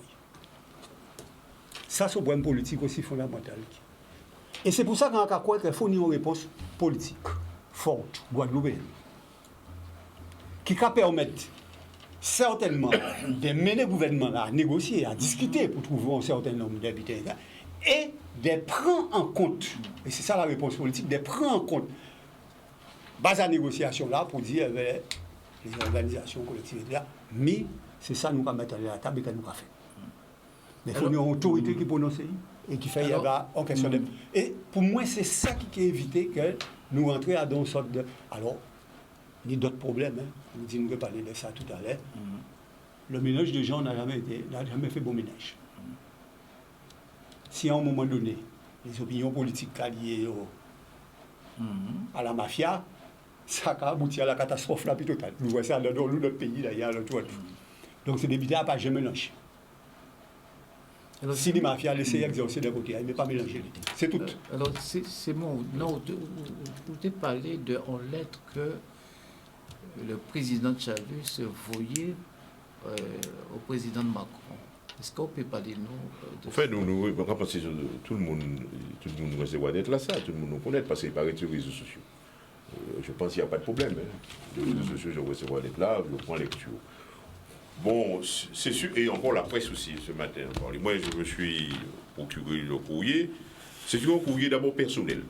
Ça, c'est un problème politique aussi fondamental. Et c'est pour ça qu'on a croire qu'il faut une réponse politique forte, guadeloupéenne, qui va permettre certainement de mener le gouvernement à négocier, à discuter pour trouver un certain nombre d'habitants et de prendre en compte, et c'est ça la réponse politique, de prendre en compte base à négociation là pour dire les organisations collectives là, mais c'est ça nous va mettre à la table et que nous va faire. Mais il faut une autorité qui prononce et qui fait en question de. Et pour moi, c'est ça qui a évité que nous rentrions dans une sorte de. Alors, il y a d'autres problèmes. Nous avons parlé de ça tout à l'heure. Le ménage de gens n'a jamais fait bon ménage. Si à un moment donné, les opinions politiques liées à la mafia, ça a abouti à la catastrophe la plus totale. Nous voyons ça dans notre pays, d'ailleurs, donc c'est des bidets à pas jamais mélanger. Alors, si les mafias laissent exercer d'un côté, il ne pas mélanger. C'est tout. Alors, c'est bon. Non, vous avez parlé en lettres que le président Chavus se voyait au président Macron. Est-ce qu'on peut parler de nous En fait, nous pensons que tout le monde doit être là, ça, tout le monde nous connaît, parce qu'il paraît sur les réseaux sociaux. Je pense qu'il n'y a pas de problème. Les réseaux sociaux, je recevoir d'être là, je prends lecture. Bon, c'est sûr, et encore la presse aussi, ce matin. Moi, je me suis procuré le courrier. C'est un courrier d'abord personnel.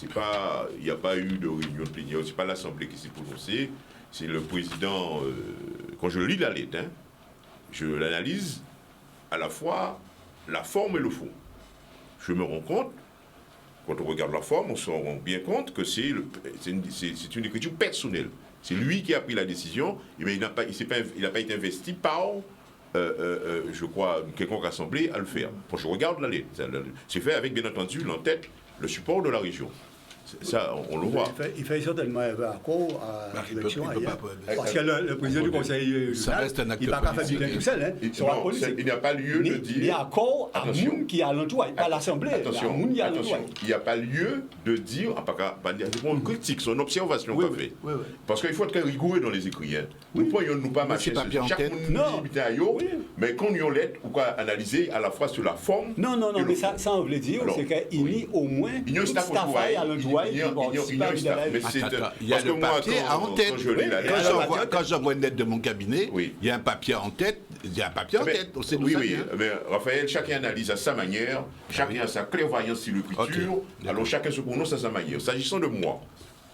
Il n'y a pas eu de réunion de plénière, ce n'est pas l'Assemblée qui s'est prononcée. C'est le président, quand je lis la lettre, je l'analyse à la fois la forme et le fond. Je me rends compte quand on regarde la forme, on se rend bien compte que c'est une écriture personnelle. C'est lui qui a pris la décision, mais il n'a pas été investi par, je crois, une quelconque assemblée à le faire. Quand je regarde la lettre, c'est fait avec, bien entendu, l'entête, le support de la région. Ça, on le voit. Il fait certainement un accord à l'élection il peut ailleurs. pas- Parce que le président du conseil Ça reste un acteur il ne va pas faire politique. bien tout seul. Hein. Non, il n'y a pas lieu de dire... Il y a accord à Attention. Moun qui a l'entourage, pas l'Assemblée. Attention, Moun qui a attention. l'entourage. Il n'y a pas lieu de dire, on critique, c'est une observation qu'on fait. oui. Parce qu'il faut être très rigoureux dans les écrits. Hein. Nous ne pourrions nous pas marcher c'est papier en chaque tête. monde Non. dit ailleurs, mais quand nous avons lettre, ou quoi analyser à la fois sur la forme. Non, et le mais fond. ça on veut dire, Alors, c'est qu'il y a au moins Il y a un tout staff staff à l'entourage qui participe à staff. Mais c'est Il y a parce que le moi, papier quand en tête. je lis la Oui. lettre, Quand j'envoie une lettre de mon cabinet, Oui. il y a un papier en tête. Il y a un papier en mais- tête. On sait d'où oui, ça oui, vient. mais Raphaël, chacun analyse à sa manière, chacun a sa clairvoyance sur l'écriture, Ok, d'accord. alors chacun se prononce à sa manière. S'agissant de moi,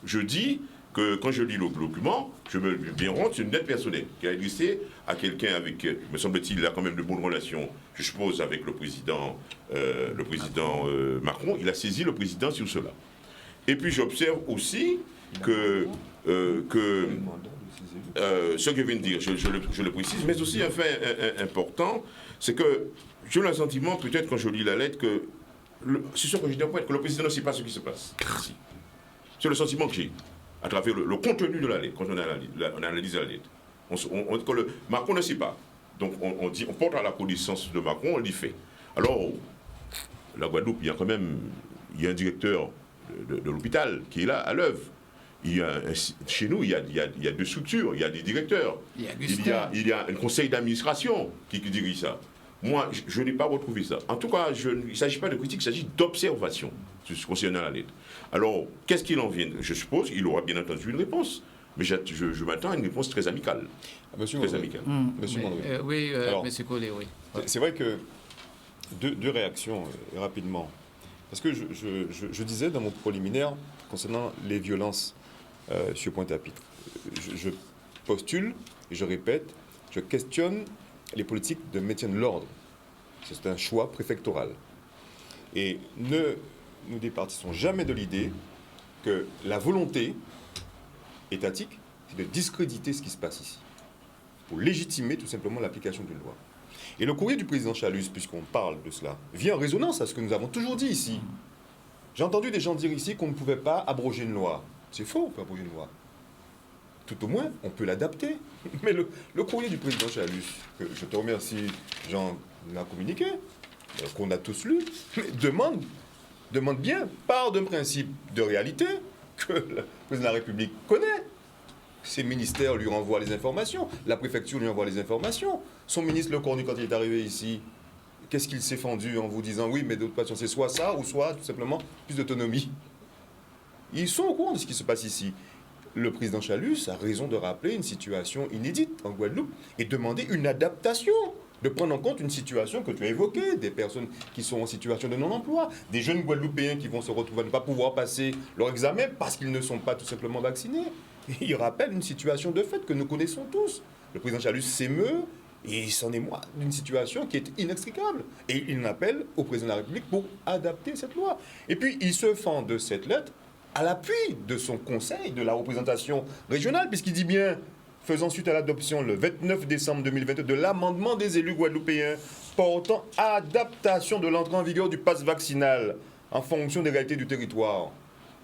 je dis que quand je lis le document, je me bien rendre, c'est une lettre personnelle qui a adressée à quelqu'un avec, me semble-t-il, il a quand même de bonnes relations, je suppose, avec le président Macron. Il a saisi le président sur cela. Et puis j'observe aussi que ce que je viens de dire, je le précise, mais aussi un fait important, c'est que j'ai le sentiment, peut-être quand je lis la lettre, que c'est sûr que je dis que le président ne sait pas ce qui se passe ici. C'est le sentiment que j'ai, à travers le contenu de la lettre, quand on analyse la lettre. Quand Macron ne sait pas. Donc on porte à la connaissance de Macron, on l'y fait. Alors, la Guadeloupe, il y a un directeur de l'hôpital qui est là, à l'œuvre. Chez nous, il y a deux structures, il y a des directeurs. Il y a un conseil d'administration qui dirige ça. Moi, je n'ai pas retrouvé ça. En tout cas, il ne s'agit pas de critique, il s'agit d'observation concernant la lettre. Alors, qu'est-ce qu'il en vient? Je suppose qu'il aura bien entendu une réponse. Mais je m'attends à une réponse très amicale. Monsieur Très Mandry. amicale. Monsieur Mandry. Oui, Alors, monsieur Collet, oui. C'est vrai que deux réactions rapidement. Parce que je disais dans mon préliminaire concernant les violences sur Pointe-à-Pitre. Je postule, et je répète, je questionne les politiques de maintien de l'ordre. C'est un choix préfectoral. Et ne nous départissons jamais de l'idée que la volonté étatique, c'est de discréditer ce qui se passe ici, pour légitimer tout simplement l'application d'une loi. Et le courrier du président Chalus, puisqu'on parle de cela, vient en résonance à ce que nous avons toujours dit ici. J'ai entendu des gens dire ici qu'on ne pouvait pas abroger une loi. C'est faux, on peut abroger une loi. Tout au moins, on peut l'adapter. Mais le courrier du président Chalus, que je te remercie, Jean, l'a communiqué, qu'on a tous lu, demande bien, part d'un principe de réalité que le président de la République connaît. Ses ministères lui renvoient les informations, la préfecture lui envoie les informations. Son ministre Le Cornu, quand il est arrivé ici, qu'est-ce qu'il s'est fendu en vous disant oui, mais d'autres patients, c'est soit ça, ou soit tout simplement plus d'autonomie. Ils sont au courant de ce qui se passe ici. Le président Chalus a raison de rappeler une situation inédite en Guadeloupe et demander une adaptation, de prendre en compte une situation que tu as évoquée, des personnes qui sont en situation de non-emploi, des jeunes Guadeloupéens qui vont se retrouver à ne pas pouvoir passer leur examen parce qu'ils ne sont pas tout simplement vaccinés. Et il rappelle une situation de fait que nous connaissons tous. Le président Chalus s'émeut et il s'en émeut d'une situation qui est inextricable. Et il en appelle au président de la République pour adapter cette loi. Et puis il se fend de cette lettre à l'appui de son conseil de la représentation régionale, puisqu'il dit bien, faisant suite à l'adoption le 29 décembre 2022 de l'amendement des élus guadeloupéens portant adaptation de l'entrée en vigueur du pass vaccinal en fonction des réalités du territoire.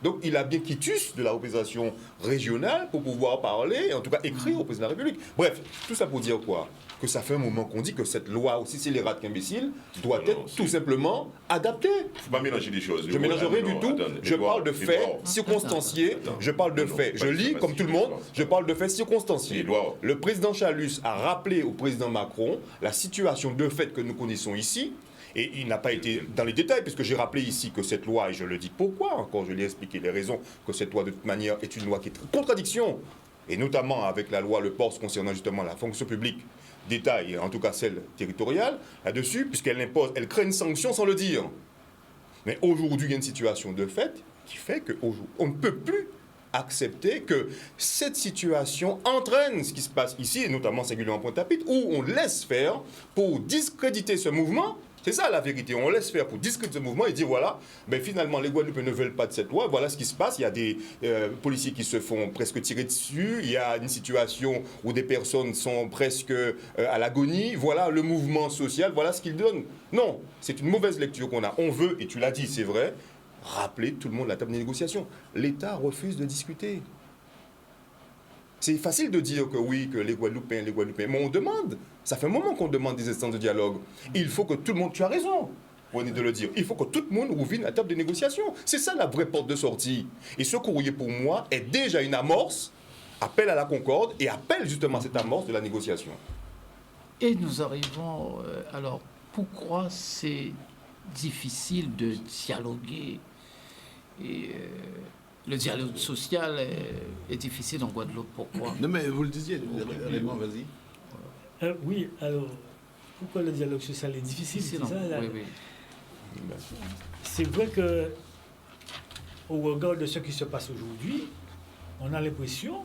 Donc il a bien quitus de la représentation régionale pour pouvoir parler, en tout cas écrire au président de la République. Bref, tout ça pour dire quoi? Que ça fait un moment qu'on dit que cette loi, aussi scélérate qu'imbécile, doit être tout simplement adaptée. Il ne faut pas mélanger les choses. Je ne mélange rien du tout. Je parle de faits circonstanciés. Je parle de faits. Je lis comme tout le monde. Je parle de faits circonstanciés. Le président Chalus a rappelé au président Macron la situation de fait que nous connaissons ici. Et il n'a pas été dans les détails, puisque j'ai rappelé ici que cette loi, et je le dis pourquoi, encore je l'ai expliqué les raisons, que cette loi de toute manière est une loi qui est en contradiction, et notamment avec la loi Le Pors concernant justement la fonction publique d'État, et en tout cas celle territoriale, là-dessus, puisqu'elle impose, elle crée une sanction sans le dire. Mais aujourd'hui, il y a une situation de fait qui fait qu'on ne peut plus accepter que cette situation entraîne ce qui se passe ici, et notamment singulièrement Pointe-à-Pitre, où on laisse faire pour discréditer ce mouvement C'est ça la vérité. On laisse faire pour discuter ce mouvement et dire voilà, ben finalement les Guadeloupéens ne veulent pas de cette loi. Voilà ce qui se passe. Il y a des policiers qui se font presque tirer dessus. Il y a une situation où des personnes sont presque à l'agonie. Voilà le mouvement social. Voilà ce qu'il donne. Non, c'est une mauvaise lecture qu'on a. On veut, et tu l'as dit, c'est vrai, rappeler tout le monde à la table des négociations. L'État refuse de discuter. C'est facile de dire que oui, que les Guadeloupéens, mais on demande. Ça fait un moment qu'on demande des instances de dialogue. Il faut que tout le monde, tu as raison, René, de le dire, il faut que tout le monde revienne à la table des négociations. C'est ça la vraie porte de sortie. Et ce courrier, pour moi, est déjà une amorce, appel à la concorde et appelle justement à cette amorce de la négociation. Et nous arrivons, alors, pourquoi c'est difficile de dialoguer et le dialogue social est difficile en Guadeloupe, pourquoi? Non, mais vous le disiez, Raymond, vas-y. Oui, alors, pourquoi le dialogue social est difficile, c'est ça, là? Oui, oui. C'est vrai que, au regard de ce qui se passe aujourd'hui, on a l'impression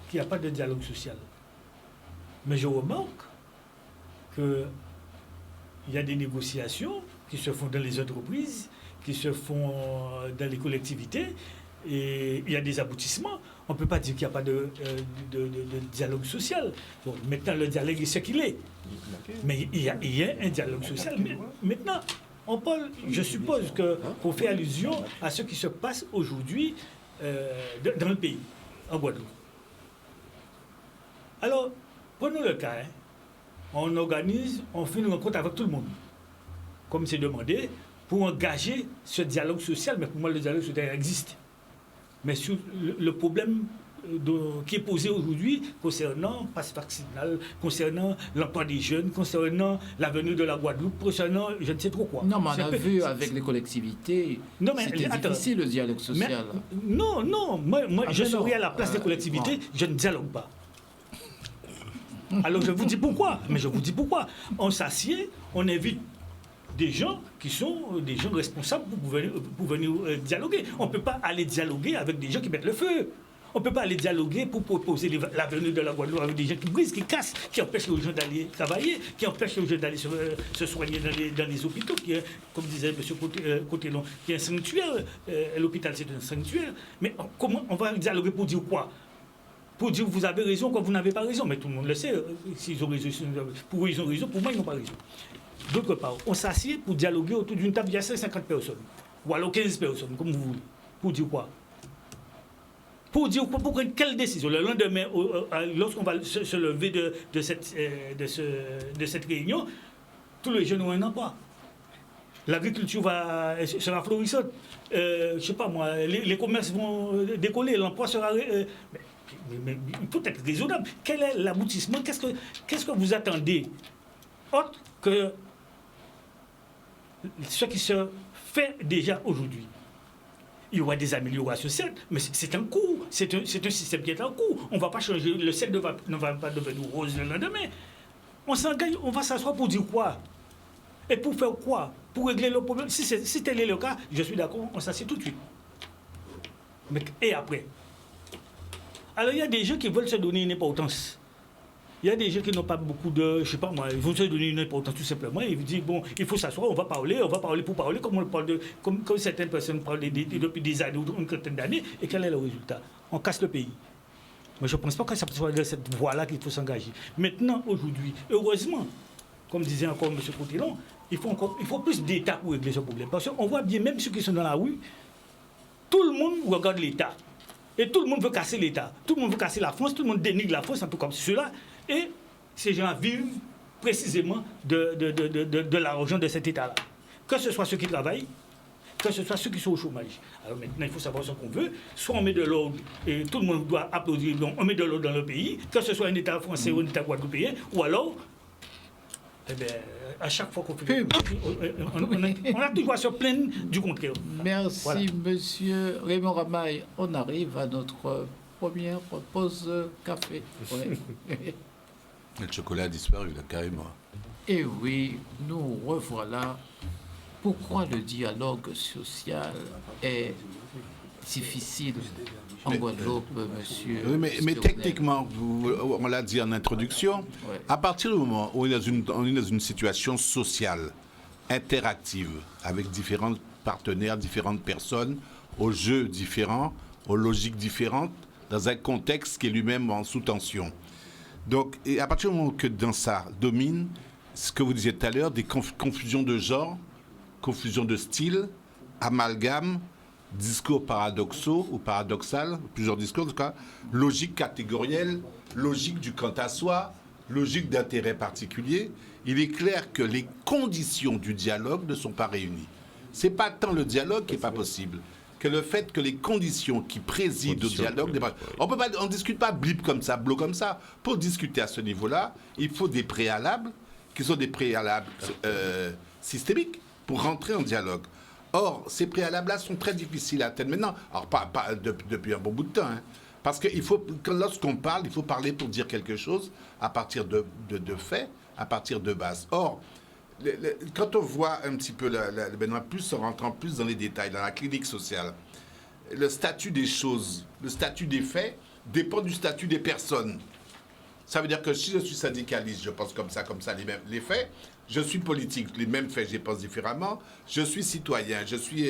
qu'il n'y a pas de dialogue social. Mais je remarque qu'il y a des négociations qui se font dans les entreprises, qui se font dans les collectivités, et il y a des aboutissements. On ne peut pas dire qu'il n'y a pas de dialogue social. Donc, maintenant, le dialogue est ce qu'il est. Mais il y a un dialogue social. Mais maintenant, on parle, je suppose qu'on fait allusion à ce qui se passe aujourd'hui dans le pays, en Guadeloupe. Alors, prenons le cas. On organise, on fait une rencontre avec tout le monde, comme c'est demandé, pour engager ce dialogue social. Mais pour moi, le dialogue social existe. Mais sur le problème qui est posé aujourd'hui concernant le passe vaccinal, concernant l'emploi des jeunes, concernant l'avenir de la Guadeloupe, concernant je ne sais trop quoi. Non, mais on a vu avec les collectivités, c'était difficile le dialogue social. Non, moi je serais à la place des collectivités, je ne dialogue pas. Alors je vous dis pourquoi, On s'assied, on invite des gens qui sont des gens responsables pour venir dialoguer. On ne peut pas aller dialoguer avec des gens qui mettent le feu. On ne peut pas aller dialoguer pour proposer l'avenir de la Guadeloupe avec des gens qui brisent, qui cassent, qui empêchent les gens d'aller travailler, qui empêchent les gens d'aller se soigner dans les hôpitaux, qui est, comme disait M. Cotelon, qui est un sanctuaire. L'hôpital, c'est un sanctuaire. Mais comment on va dialoguer pour dire quoi? Pour dire vous avez raison quand vous n'avez pas raison. Mais tout le monde le sait. S'ils ont raison, pour eux, ils ont raison. Pour moi, ils n'ont pas raison. D'autre part, on s'assied pour dialoguer autour d'une table, il y a 50 personnes, ou alors 15 personnes, comme vous voulez. Pour dire quoi? Pour dire quoi? Pour prendre quelle décision? Le lendemain, lorsqu'on va se lever de cette réunion, tous les jeunes ont un emploi. L'agriculture sera florissante. Je ne sais pas moi, les commerces vont décoller, l'emploi sera... mais il faut être raisonnable. Quel est l'aboutissement? Qu'est-ce que vous attendez? Autre que ce qui se fait déjà aujourd'hui. Il y aura des améliorations, certes, mais c'est un cours. C'est un système qui est en cours. On ne va pas changer. Le ciel ne va pas devenir rose le lendemain. On s'engage, on va s'asseoir pour dire quoi? Et pour faire quoi? Pour régler le problème. Si tel est le cas, je suis d'accord, on s'assied tout de suite. Et après? Alors il y a des gens qui veulent se donner une importance. Il y a des gens qui n'ont pas beaucoup de... Je ne sais pas moi, ils vont se donner une importance tout simplement. Ils disent, bon, il faut s'asseoir, on va parler pour parler, comme on parle comme certaines personnes parlent depuis des années ou une trentaine d'années. Et quel est le résultat? On casse le pays. Mais je ne pense pas que ça soit de cette voie-là qu'il faut s'engager. Maintenant, aujourd'hui, heureusement, comme disait encore M. Cotelon, il faut plus d'État pour régler ce problème. Parce qu'on voit bien, même ceux qui sont dans la rue, tout le monde regarde l'État. Et tout le monde veut casser l'État. Tout le monde veut casser la France, tout le monde dénigre la France, en tout cas ceux-là. Et ces gens vivent précisément de l'argent de cet État-là. Que ce soit ceux qui travaillent, que ce soit ceux qui sont au chômage. Alors maintenant, il faut savoir ce qu'on veut. Soit on met de l'ordre, et tout le monde doit applaudir, donc on met de l'ordre dans le pays, que ce soit un État français ou un État guadeloupéen, ou alors, eh bien, à chaque fois qu'on fait... on a toujours à se plaindre du contraire. Merci, voilà. Monsieur Raymond Ramaille. On arrive à notre première pause café. Ouais. Le chocolat a disparu, là, carrément. Et oui, nous revoilà. Pourquoi le dialogue social est difficile en Guadeloupe, monsieur. Oui, mais Tournel. techniquement, on l'a dit en introduction, Ouais. à partir du moment où on est dans une situation sociale, interactive, avec différents partenaires, différentes personnes, aux jeux différents, aux logiques différentes, dans un contexte qui est lui-même en sous-tension. Donc, et à partir du moment que dans ça domine, ce que vous disiez tout à l'heure, des confusions de genre, confusion de style, amalgame, discours paradoxaux ou paradoxal, plusieurs discours, en tout cas, logique catégorielle, logique du quant à soi, logique d'intérêt particulier, il est clair que les conditions du dialogue ne sont pas réunies. Ce n'est pas tant le dialogue qui n'est pas possible, que le fait que les conditions qui président au dialogue... On ne discute pas blip comme ça, bloc comme ça. Pour discuter à ce niveau-là, il faut des préalables, qui sont des préalables systémiques, pour rentrer en dialogue. Or, ces préalables-là sont très difficiles à atteindre maintenant. Alors, pas depuis un bon bout de temps, hein. Parce que lorsqu'on parle, il faut parler pour dire quelque chose à partir de faits, à partir de bases. Or, quand on voit un petit peu, maintenant plus en rentrant plus dans les détails, dans la clinique sociale, le statut des choses, le statut des faits dépend du statut des personnes. Ça veut dire que si je suis syndicaliste, je pense comme ça, les faits. Je suis politique, les mêmes faits, je les pense différemment. Je suis citoyen, je suis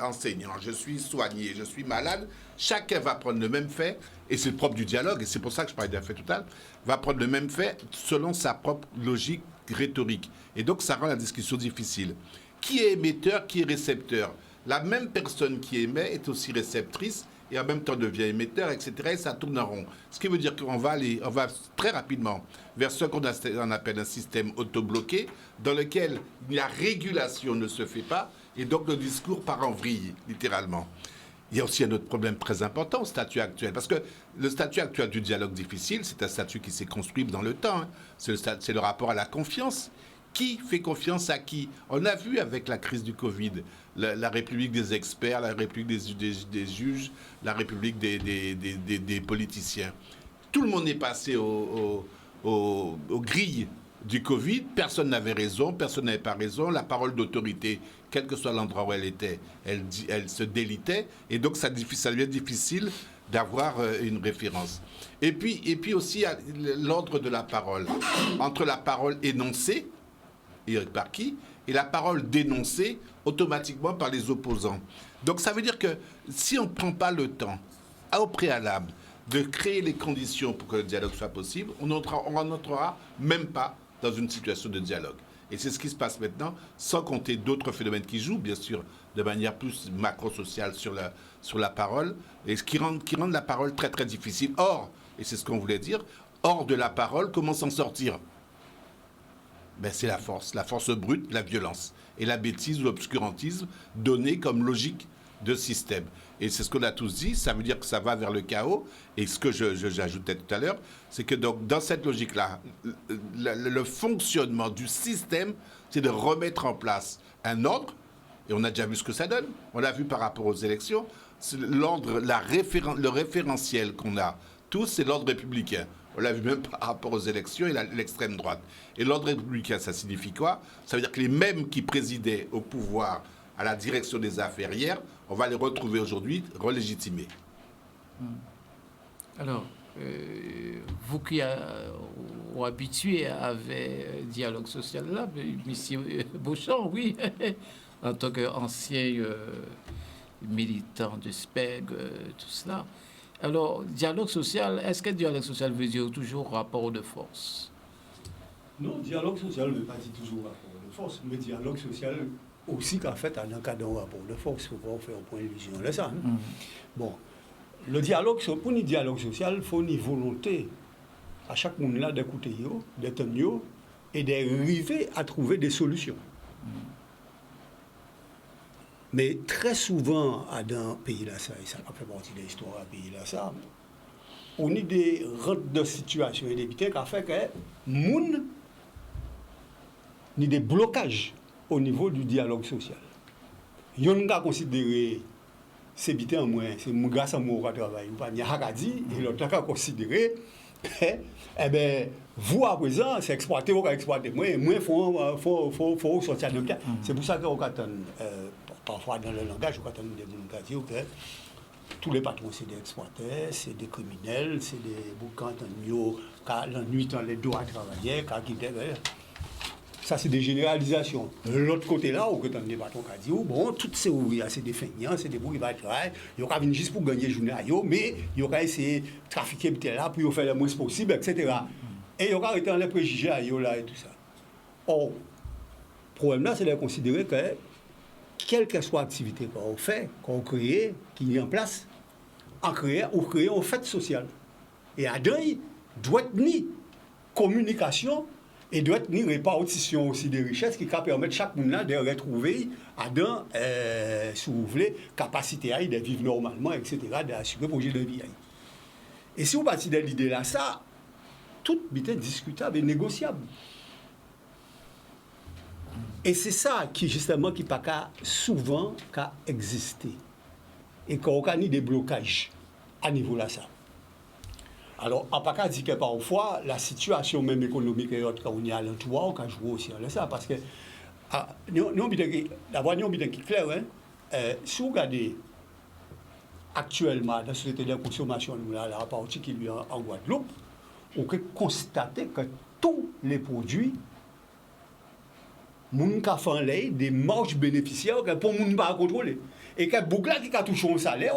enseignant, je suis soigné, je suis malade. Chacun va prendre le même fait, et c'est le propre du dialogue, et c'est pour ça que je parlais d'un fait total, va prendre le même fait selon sa propre logique rhétorique. Et donc, ça rend la discussion difficile. Qui est émetteur, qui est récepteur? La même personne qui émet est aussi réceptrice, et en même temps devient émetteur, etc. Et ça tourne en rond. Ce qui veut dire qu'on va très rapidement vers ce qu'on appelle un système auto-bloqué, dans lequel la régulation ne se fait pas, et donc le discours part en vrille, littéralement. Il y a aussi un autre problème très important au statut actuel, parce que le statut actuel du dialogue difficile, c'est un statut qui s'est construit dans le temps, hein. C'est le rapport à la confiance. Qui fait confiance à qui? On a vu avec la crise du Covid, la République des experts, la République des juges, la République des politiciens. Tout le monde est passé aux grilles du Covid. Personne n'avait raison, personne n'avait pas raison. La parole d'autorité, quel que soit l'endroit où elle était, elle se délitait. Et donc, ça devient difficile d'avoir une référence. Et puis aussi, l'ordre de la parole. Entre la parole énoncée, et par qui, et la parole dénoncée automatiquement par les opposants. Donc ça veut dire que si on ne prend pas le temps, au préalable, de créer les conditions pour que le dialogue soit possible, on n'entrera même pas dans une situation de dialogue. Et c'est ce qui se passe maintenant, sans compter d'autres phénomènes qui jouent, bien sûr, de manière plus macro-sociale sur la parole, et ce qui rendent la parole très très difficile. Or, et c'est ce qu'on voulait dire, hors de la parole, comment s'en sortir? Ben, c'est la force brute, la violence, et la bêtise ou l'obscurantisme donné comme logique de système. Et c'est ce qu'on a tous dit, ça veut dire que ça va vers le chaos, et ce que j'ajoutais tout à l'heure, c'est que donc, dans cette logique-là, le fonctionnement du système, c'est de remettre en place un ordre, et on a déjà vu ce que ça donne, on l'a vu par rapport aux élections, l'ordre, le référentiel qu'on a tous, c'est l'ordre républicain. On l'a vu même par rapport aux élections et l'extrême droite. Et l'ordre républicain, ça signifie quoi? Ça veut dire que les mêmes qui présidaient au pouvoir, à la direction des affaires hier, on va les retrouver aujourd'hui relégitimés. Alors, vous qui êtes habitué avec dialogue social là, M. Beauchamp, oui, en tant qu'ancien militant de SPEG, tout cela. Alors, dialogue social, est-ce que dialogue social veut dire toujours rapport de force? Non, dialogue social ne veut pas dire toujours rapport de force, mais dialogue social aussi qu'en fait, en un cas d'un rapport de force, il faut pas faire un point d'illusion là ça. Hein? Bon, le dialogue, pour le dialogue social, il faut une volonté à chaque monde là d'écouter, d'entendre et d'arriver à trouver des solutions. Mais très souvent, dans un pays là, ça fait partie de l'histoire d'un pays là, ça, on a des rentes de situation inévitées qui ont fait que les gens ont des blocages au niveau du dialogue social. Ils ont considéré c'est bité en moins, c'est mon gars sans moi travail, ou pas ni Hakadi, et l'autre a considéré, eh bien, vous à présent, c'est exploité, vous exploiter moins, il faut sortir de cas. C'est pour ça qu'on attend. Parfois, dans le langage, on attend des gens qui disent tous les patrons, c'est des exploiteurs, c'est des criminels, c'est des boucans, la nuit, les doigts travailler, qui ça, c'est des généralisations. De l'autre côté là, où que des patrons qui disent, bon, tous ces ouvriers, c'est des feignants, c'est des boucs qui vont travailler, ils vont venir juste pour gagner la journée, mais ils vont essayer de trafiquer là pour faire le moins possible, etc. Et ils vont arrêter les préjugés là et tout ça. Or, le problème là, c'est de considérer que, quelle que soit l'activité qu'on fait, qu'on crée, qui est en place, on crée une fête sociale. Et à deux, il doit être ni communication et doit être ni répartition aussi des richesses qui permettent chaque monde de retrouver à deux, si vous voulez, capacité de vivre normalement, etc., d'assurer le projet de vie. Et si vous partez de l'idée là, ça, tout est discutable et négociable. Et c'est ça qui, justement, qui pas souvent exister. Et qu'on a des blocages à niveau là, ça. Alors, on pas dit que parfois, la situation même économique et autres, quand on y a à l'entour, on peut jouer aussi à ça. Parce que, d'abord, nous avons bien clair, si vous regardez actuellement, dans la société de consommation, la partie qui est en Guadeloupe, on peut constater que tous les produits, moun ka fan lay des marges bénéficiaires que pour moun pas contrôler et que bougla qui a touché un salaire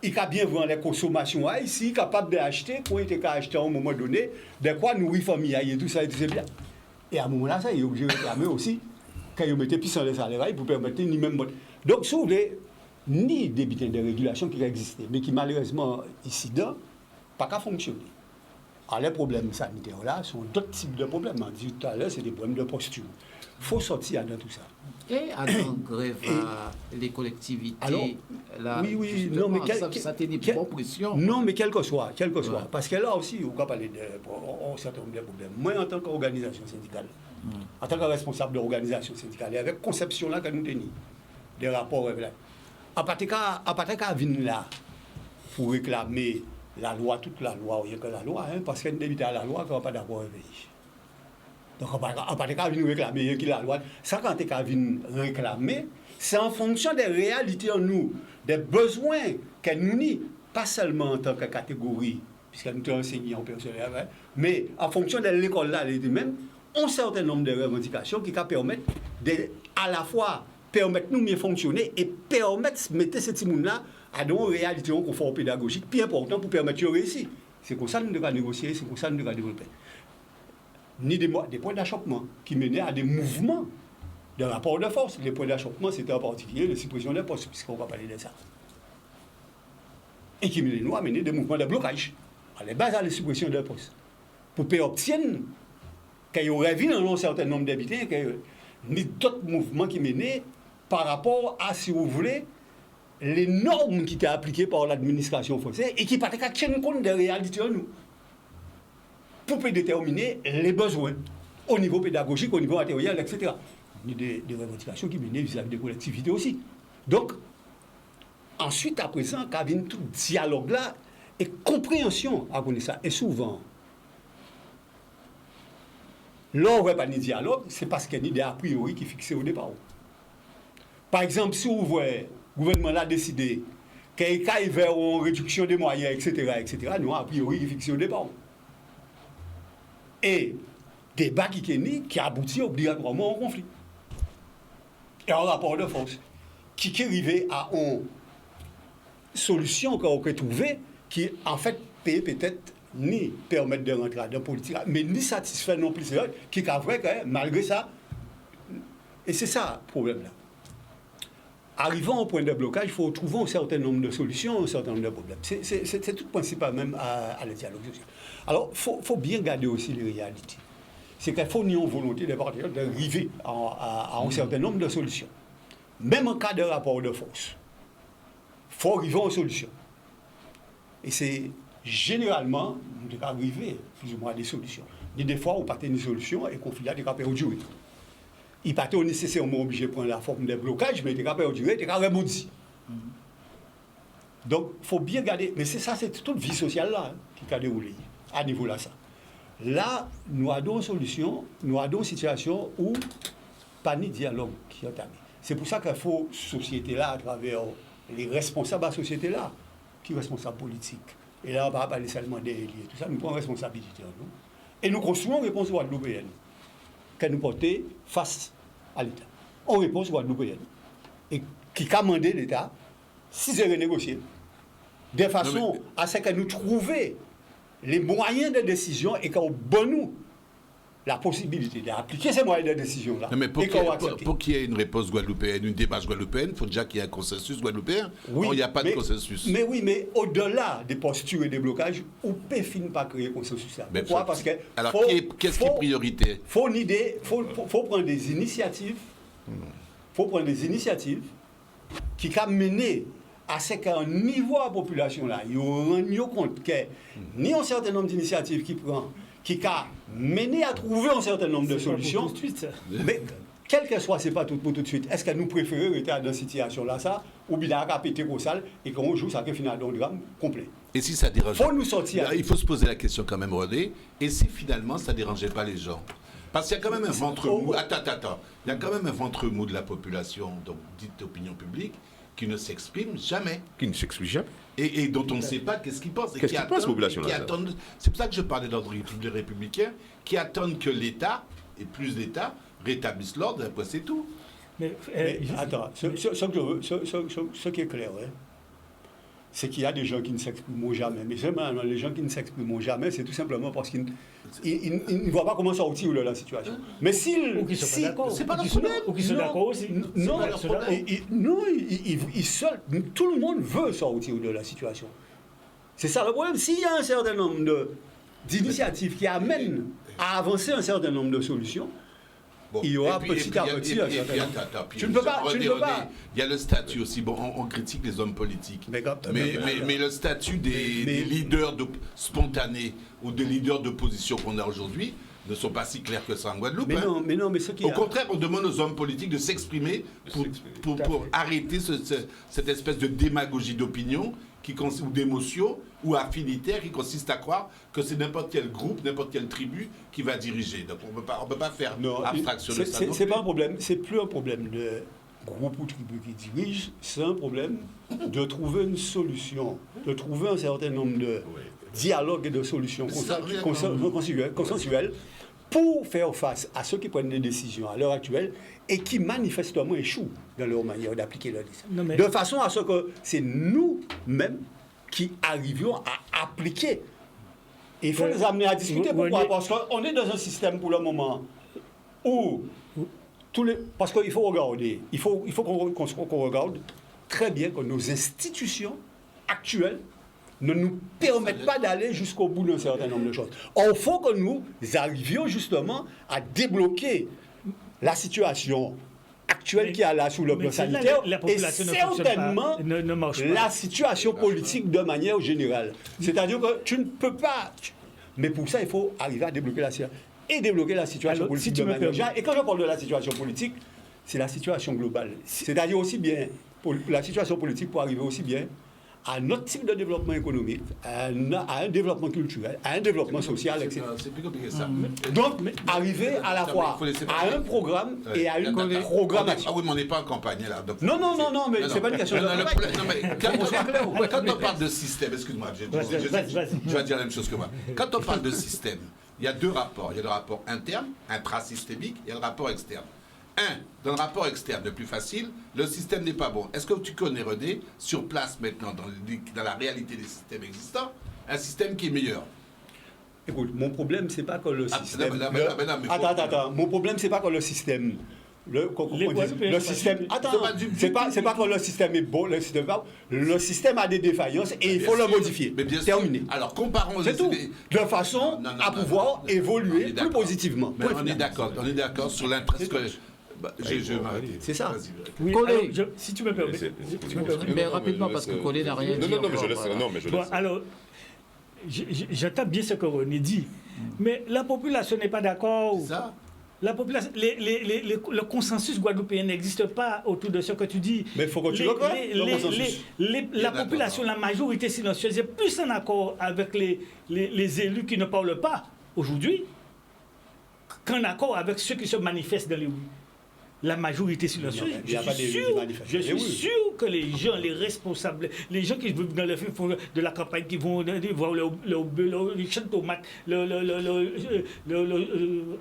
il a bien vendre les consommations ici capable d'acheter quoi il était acheter à un moment donné de quoi nourrir famille et tout ça et tout c'est bien et à un moment là ça il est obligé de réclamer aussi quand il mettait puissant les salaires pour permettre ni même donc si vous voulez ni des bulletins de régulation qui existaient mais qui malheureusement ici dedans pas qu'à fonctionner. Alors, les problèmes sanitaires là sont d'autres types de problèmes. On dit tout à l'heure, c'est des problèmes de posture. Il faut sortir de tout ça. Et à grève les collectivités. Alors, là, oui, non, mais ça tenait pas pression. Non, mais quel que soit. Parce que là aussi, on va parler de certain nombre de problèmes. Moi, en tant qu'organisation syndicale, en tant que responsable de l'organisation syndicale, et avec conception là que nous tenons, des rapports, à partir de venir là, pour réclamer la loi, toute la loi, il n'y a que la loi, parce qu'elle débute à la loi qu'on n'a pas d'abord réveillé. Donc, on ne peut pas venir réclamer la loi. Ça, quand on vient réclamer, c'est en fonction des réalités en nous, des besoins qu'elle nous nie, pas seulement en tant que catégorie, puisqu'elle nous a enseigné en personnel, mais en fonction de l'école là, elle-même, un certain nombre de revendications qui permettent à la fois permettre nous mieux fonctionner et permettre de mettre ces petits monde-là à une réalité, un confort pédagogique plus important pour permettre de réussir. C'est comme ça que nous devons négocier, c'est comme ça que nous devons développer. Ni des points d'achoppement qui menaient à des mouvements de rapport de force. Les points d'achoppement, c'était en particulier la suppression des postes, puisqu'on va parler de ça. Et qui menaient nous à mener des mouvements de blocage. À la base, à la suppression des postes. Pour obtenir qu'il y aurait vu dans un certain nombre d'habitants, ni d'autres mouvements qui menaient par rapport à, si vous voulez, les normes qui étaient appliquées par l'administration française et qui ne pas tenir compte des réalités en nous. Pour déterminer les besoins au niveau pédagogique, au niveau matériel, etc. Il y a des revendications qui menaient vis-à-vis des collectivités aussi. Donc, ensuite, à présent, quand vient tout dialogue là et compréhension à connaître ça. Et souvent, là, on ne voit pas de dialogue, c'est parce qu'il y a des a priori qui sont fixés au départ. Par exemple, si vous voyez le gouvernement a décidé qu'il aille vers une réduction des moyens, etc., nous avons a priori qui fixé au départ. Et débat qui aboutit obligatoirement au conflit. Et un rapport de force qui arrivait à une solution qu'on peut trouver qui, en fait, peut peut-être ni permettre de rentrer dans la politique, mais ni satisfaire non plus, qui est vrai que malgré ça, et c'est ça le problème-là. Arrivant au point de blocage, il faut trouver un certain nombre de solutions, un certain nombre de problèmes. C'est tout le principe même à la dialogue social. Alors, il faut bien garder aussi les réalités. C'est qu'il faut une volonté des partenaires d'arriver à un certain nombre de solutions. Même en cas de rapport de force, il faut arriver à une solution. Et c'est généralement, on doit arriver plus ou moins à des solutions. Des fois, on part une solution et le conflit a des cas perdurer. Il n'est pas nécessairement obligé de prendre la forme des blocages, mais il est capable de durer, il est capable de rebondir. Donc, il faut bien garder. Mais c'est ça, c'est toute vie sociale là qui a déroulé à ce niveau-là. Ça. Là, nous avons une solution, nous avons une situation où pas de dialogue qui est entamé. C'est pour ça qu'il faut, société là, à travers les responsables de la société là, qui sont responsables politiques. Et là, on va pas parler seulement des élites, tout ça, nous prenons responsabilité en nous. Et nous construisons une réponse guadeloupéenne que nous portons face à l'État. On réponse guadeloupéenne. Et qui a demandé l'État, si c'est renégocié, de façon à ce que nous trouvions les moyens de décision et qu'on donne nous la possibilité d'appliquer ces moyens de décision-là. Non, mais pour et qu'on va qu'il y ait une réponse guadeloupéenne, une démarche guadeloupéenne, il faut déjà qu'il y ait un consensus guadeloupéen. Oui, Or, il n'y a pas de consensus. Mais oui, mais au-delà des postures et des blocages, on peut finir par créer un consensus. Mais Pourquoi? Parce que alors, qu'est-ce qui est priorité? faut prendre des initiatives. Faut prendre des initiatives qui ont mené à ce qu'à un niveau de la population là, ils rendent compte que ni un certain nombre d'initiatives qui a mené à trouver un certain nombre de solutions. Tout de suite, ça. Mais quel que soit, c'est pas tout pour tout de suite. Est-ce que nous préférons rester dans cette situation-là, ça, ou bien à péter au sale et qu'on joue ça qui finit dans le drame complet? Et si ça dérange? Faut nous sortir. Là, il faut se poser la question quand même, Rodé. Et si finalement ça ne dérangeait pas les gens? Parce qu'il y a quand même un ventre mou. Attends. Il y a quand même un ventre mou de la population, donc dite opinion publique, qui ne s'exprime jamais. Qui ne s'explique jamais. Et dont on ne sait pas qu'est-ce qu'ils pensent. Qu'est-ce qu'ils pensent, population-là? C'est pour ça que je parlais d'ordre républicain, qui attendent que l'État, et plus l'État, rétablisse l'ordre, et après c'est tout. Mais attends, ce qui est clair, hein, c'est qu'il y a des gens qui ne s'exprimeront jamais. Mais seulement les gens qui ne s'exprimeront jamais, c'est tout simplement parce qu'ils ne voient pas comment sortir de la situation. Mais s'ils... Ou qui sont pas d'accord. C'est pas leur Ou qui sont- problème. ou qui sont d'accord aussi. Non, C'est pas leur problème. tout le monde veut sortir de la situation. C'est ça le problème. S'il y a un certain nombre d'initiatives qui amènent à avancer un certain nombre de solutions, Bon, il y aura et puis, petit à et puis, petit. et puis, un et certain puis, nombre. attends, puis, Tu ne peux pas. Il y a le statut aussi. Bon, on critique les hommes politiques. Mais le statut des leaders spontanés ou des leaders d'opposition qu'on a aujourd'hui ne sont pas si clairs que ça en Guadeloupe. Mais non, mais ce qui Au contraire, on demande aux hommes politiques de s'exprimer pour arrêter cette espèce de démagogie d'opinion ou d'émotion ou affinitaire qui consiste à croire que c'est n'importe quel groupe, n'importe quelle tribu qui va diriger. Donc on ne peut pas faire abstraction de ça. C'est pas un problème, c'est plus un problème de groupe ou tribu qui dirige, c'est un problème de trouver une solution, de trouver un certain nombre de dialogues et de solutions consensuelles pour faire face à ceux qui prennent des décisions à l'heure actuelle et qui manifestement échouent dans leur manière d'appliquer leur décision. De façon à ce que c'est nous-mêmes qui arrivions à appliquer. Et il faut les amener à discuter. Pourquoi? Parce qu'on est dans un système pour le moment où parce qu'il faut regarder, il faut qu'on regarde très bien que nos institutions actuelles ne nous permettent pas d'aller jusqu'au bout d'un certain nombre de choses. Or, il faut que nous arrivions justement à débloquer la situation actuelle qui est là sous le plan sanitaire et certainement la situation politique de manière générale. C'est-à-dire que tu ne peux pas... Mais pour ça, il faut arriver à débloquer la situation. Et débloquer la situation politique de manière générale. Et quand je parle de la situation politique, c'est la situation globale. C'est-à-dire aussi bien, pour la situation politique pour arriver aussi bien à notre type de développement économique, à un développement culturel, à un développement social, etc. C'est plus compliqué que ça. Donc, arriver à la fois à un programme et à une programmation. Ah oui, mais on n'est pas en campagne là. Donc, non, mais c'est pas une question de quand on parle de système, excuse-moi, je vais dire la même chose que moi. Quand on parle de système, il y a deux rapports. Il y a le rapport interne, intrasystémique, et il y a le rapport externe. Dans le rapport externe, le plus facile, le système n'est pas bon. Est-ce que tu connais, René, sur place maintenant, dans la réalité des systèmes existants, un système qui est meilleur? Écoute, mon problème, c'est pas que le système... Attends. Mon problème, c'est pas que le système... Le système... Attends, c'est pas que le système est bon, le système a des défaillances et il faut le modifier. Mais bien sûr. Terminé. Alors, comparons... C'est tout. De façon à pouvoir évoluer plus positivement. Mais on est d'accord sur l'intrinsèque... Je vais m'arrêter. C'est ça. Oui, alors, si tu me permets. Mais rapidement, parce que Colin n'a rien dit. Non, mais je laisse. Non, mais je laisse. Alors, j'entends bien ce que René dit, mais la population n'est pas d'accord. C'est ça. La population, le consensus guadeloupéen n'existe pas autour de ce que tu dis. Mais il faut que tu le La population, la majorité silencieuse est plus en accord avec les élus qui ne parlent pas aujourd'hui qu'en accord avec ceux qui se manifestent dans les rues. la majorité silencieuse. Il n'y a pas de Je suis sûr que les gens, les responsables, les gens qui vont dans de la campagne, qui vont voir les champs de tomates,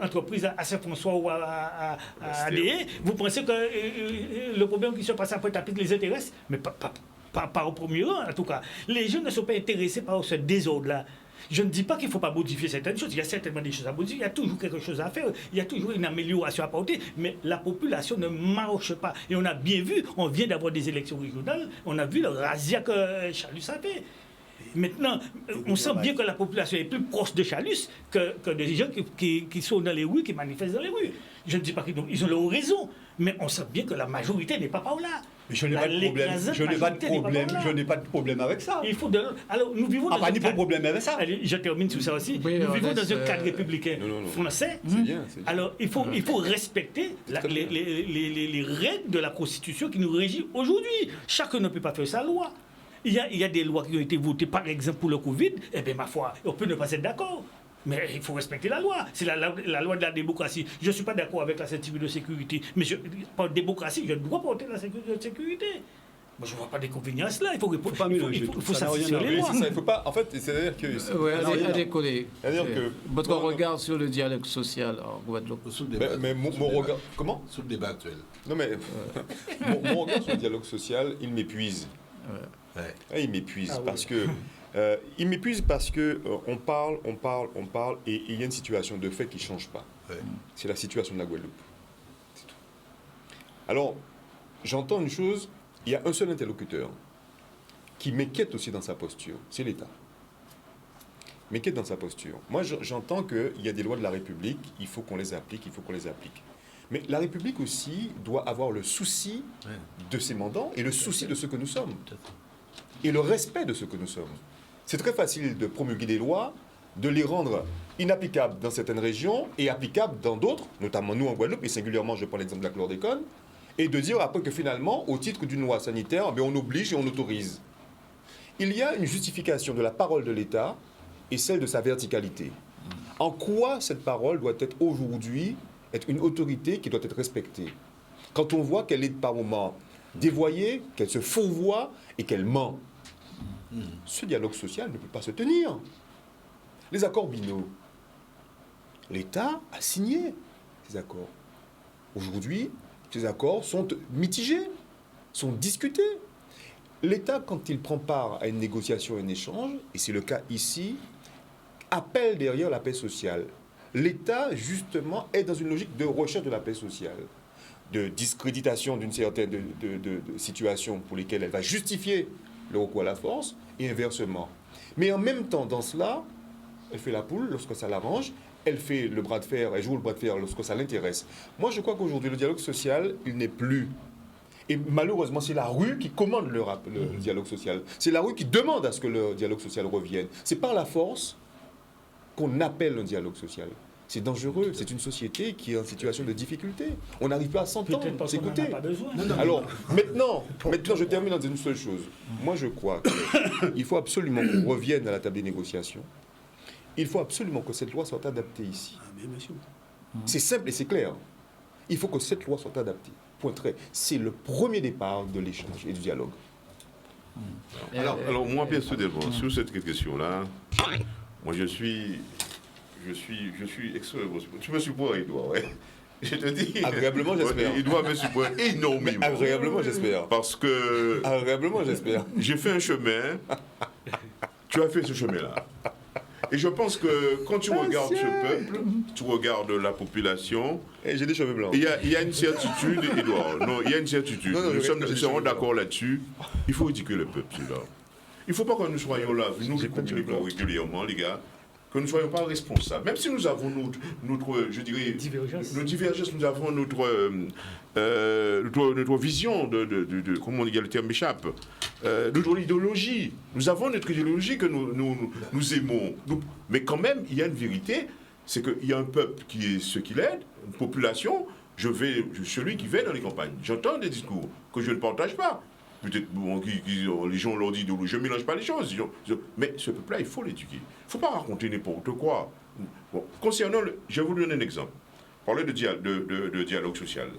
l'entreprise à Saint-François ou à ADE, vous pensez que le problème qui se passe à Pointe-à-Pitre les intéresse? Mais pas au premier rang, en tout cas. Les gens ne sont pas intéressés par ce désordre-là. Je ne dis pas qu'il ne faut pas modifier certaines choses. Il y a certainement des choses à modifier. Il y a toujours quelque chose à faire. Il y a toujours une amélioration à apporter. Mais la population ne marche pas. Et on a bien vu, on vient d'avoir des élections régionales, on a vu le razzia que Chalus a fait. Maintenant, on sent bien que la population est plus proche de Chalus que des gens qui sont dans les rues, qui manifestent dans les rues. Je ne dis pas qu'ils ont leur raison, mais on sent bien que la majorité n'est pas par là. Mais je n'ai pas de problème avec ça. Il faut alors, nous vivons dans pas de problème avec ça. Allez, je termine sur ça aussi. Oui, nous vivons dans un cadre républicain français. C'est bien. Alors, il faut respecter les règles de la Constitution qui nous régit aujourd'hui. Chacun ne peut pas faire sa loi. Il y a des lois qui ont été votées, par exemple, pour le Covid. Eh bien, ma foi, on peut ne pas être d'accord. Mais il faut respecter la loi. C'est la loi de la démocratie. Je ne suis pas d'accord avec la ceinture de sécurité. Mais par démocratie, je dois porter la ceinture de sécurité. Moi, je ne vois pas d'inconvénience là. Il faut s'assurer sur les lois. Il faut pas. En fait, c'est-à-dire que. Oui, allez, collègues. C'est-à-dire que. Votre regard sur le dialogue social en Guadeloupe. Mais mon regard. Comment? Sur le débat actuel. Non, mais. Mon regard sur le dialogue social, il m'épuise. Ouais. Il m'épuise Ah, parce que. Il m'épuise parce que on parle, et il y a une situation de fait qui ne change pas. Ouais. C'est la situation de la Guadeloupe. C'est tout. Alors, j'entends une chose, il y a un seul interlocuteur qui m'inquiète aussi dans sa posture, c'est l'État. M'inquiète dans sa posture. Moi, j'entends qu'il y a des lois de la République, il faut qu'on les applique, Mais la République aussi doit avoir le souci de ses mandants et le souci de ce que nous sommes. Et le respect de ce que nous sommes. C'est très facile de promulguer des lois, de les rendre inapplicables dans certaines régions et applicables dans d'autres, notamment nous en Guadeloupe, et singulièrement, je prends l'exemple de la chlordécone, et de dire après que finalement, au titre d'une loi sanitaire, on oblige et on autorise. Il y a une justification de la parole de l'État et celle de sa verticalité. En quoi cette parole doit être aujourd'hui une autorité qui doit être respectée? Quand on voit qu'elle est par moments dévoyée, qu'elle se fourvoie et qu'elle ment. Ce dialogue social ne peut pas se tenir. Les accords binaux, l'État a signé ces accords. Aujourd'hui, ces accords sont mitigés, sont discutés. L'État, quand il prend part à une négociation, un échange, et c'est le cas ici, appelle derrière la paix sociale. L'État, justement, est dans une logique de recherche de la paix sociale, de discréditation d'une certaine de situations pour lesquelles elle va justifier le recours à la force, et inversement. Mais en même temps, dans cela, elle fait la poule lorsque ça l'arrange, elle fait le bras de fer, elle joue le bras de fer lorsque ça l'intéresse. Moi, je crois qu'aujourd'hui, le dialogue social, il n'est plus. Et malheureusement, c'est la rue qui commande le dialogue social. C'est la rue qui demande à ce que le dialogue social revienne. C'est par la force qu'on appelle un dialogue social. C'est dangereux, c'est une société qui est en situation de difficulté. On n'arrive pas à s'entendre, s'écouter. Alors, maintenant, je termine en disant une seule chose. Moi, je crois qu'il faut absolument qu'on revienne à la table des négociations. Il faut absolument que cette loi soit adaptée ici. C'est simple et c'est clair. Il faut que cette loi soit adaptée. Point très. C'est le premier départ de l'échange et du dialogue. Alors moi, personnellement, sur cette question-là, moi, je suis extrêmement... Tu me supportes, Edouard, ouais. Je te dis... Agréablement, j'espère. Edouard me supporte énormément. Mais agréablement, j'espère. Parce que... Agréablement, j'espère. J'ai fait un chemin. Tu as fait ce chemin-là. Et je pense que quand tu regardes ce peuple, tu regardes la population... Et j'ai des cheveux blancs. Il y a une certitude, Edouard. Non, il y a une certitude. Nous serons d'accord là-dessus. Il faut éduquer le peuple, celui-là. Il ne faut pas que nous soyons là, nous qui communiquons régulièrement, les gars, que nous ne soyons pas responsables. Même si nous avons notre je dirais, nos divergences, nous avons notre vision de comment on dit, le terme m'échappe, notre idéologie. Nous avons notre idéologie que nous aimons. Mais quand même, il y a une vérité, c'est qu'il y a un peuple qui est ce qu'il est, une population, celui qui va dans les campagnes. J'entends des discours que je ne partage pas. Peut-être les gens l'ont dit, je ne mélange pas les choses. Mais ce peuple-là, il faut l'éduquer. Il ne faut pas raconter n'importe quoi. Bon, concernant, je vais vous donner un exemple. Parler de dialogue social.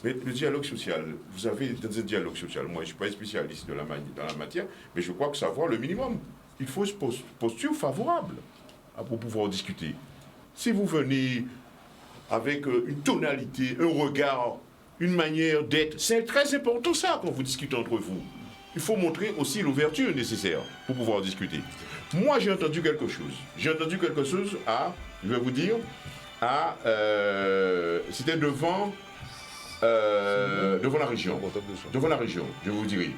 Mais le dialogue social, vous avez dans un dialogue social, moi je ne suis pas un spécialiste dans la matière, mais je crois que savoir le minimum. Il faut une posture favorable pour pouvoir discuter. Si vous venez avec une tonalité, un regard, une manière d'être, c'est très important ça quand vous discutez entre vous. Il faut montrer aussi l'ouverture nécessaire pour pouvoir discuter. Moi j'ai entendu quelque chose. J'ai entendu quelque chose je vais vous dire, c'était devant la région. Devant la région, je vous dirai.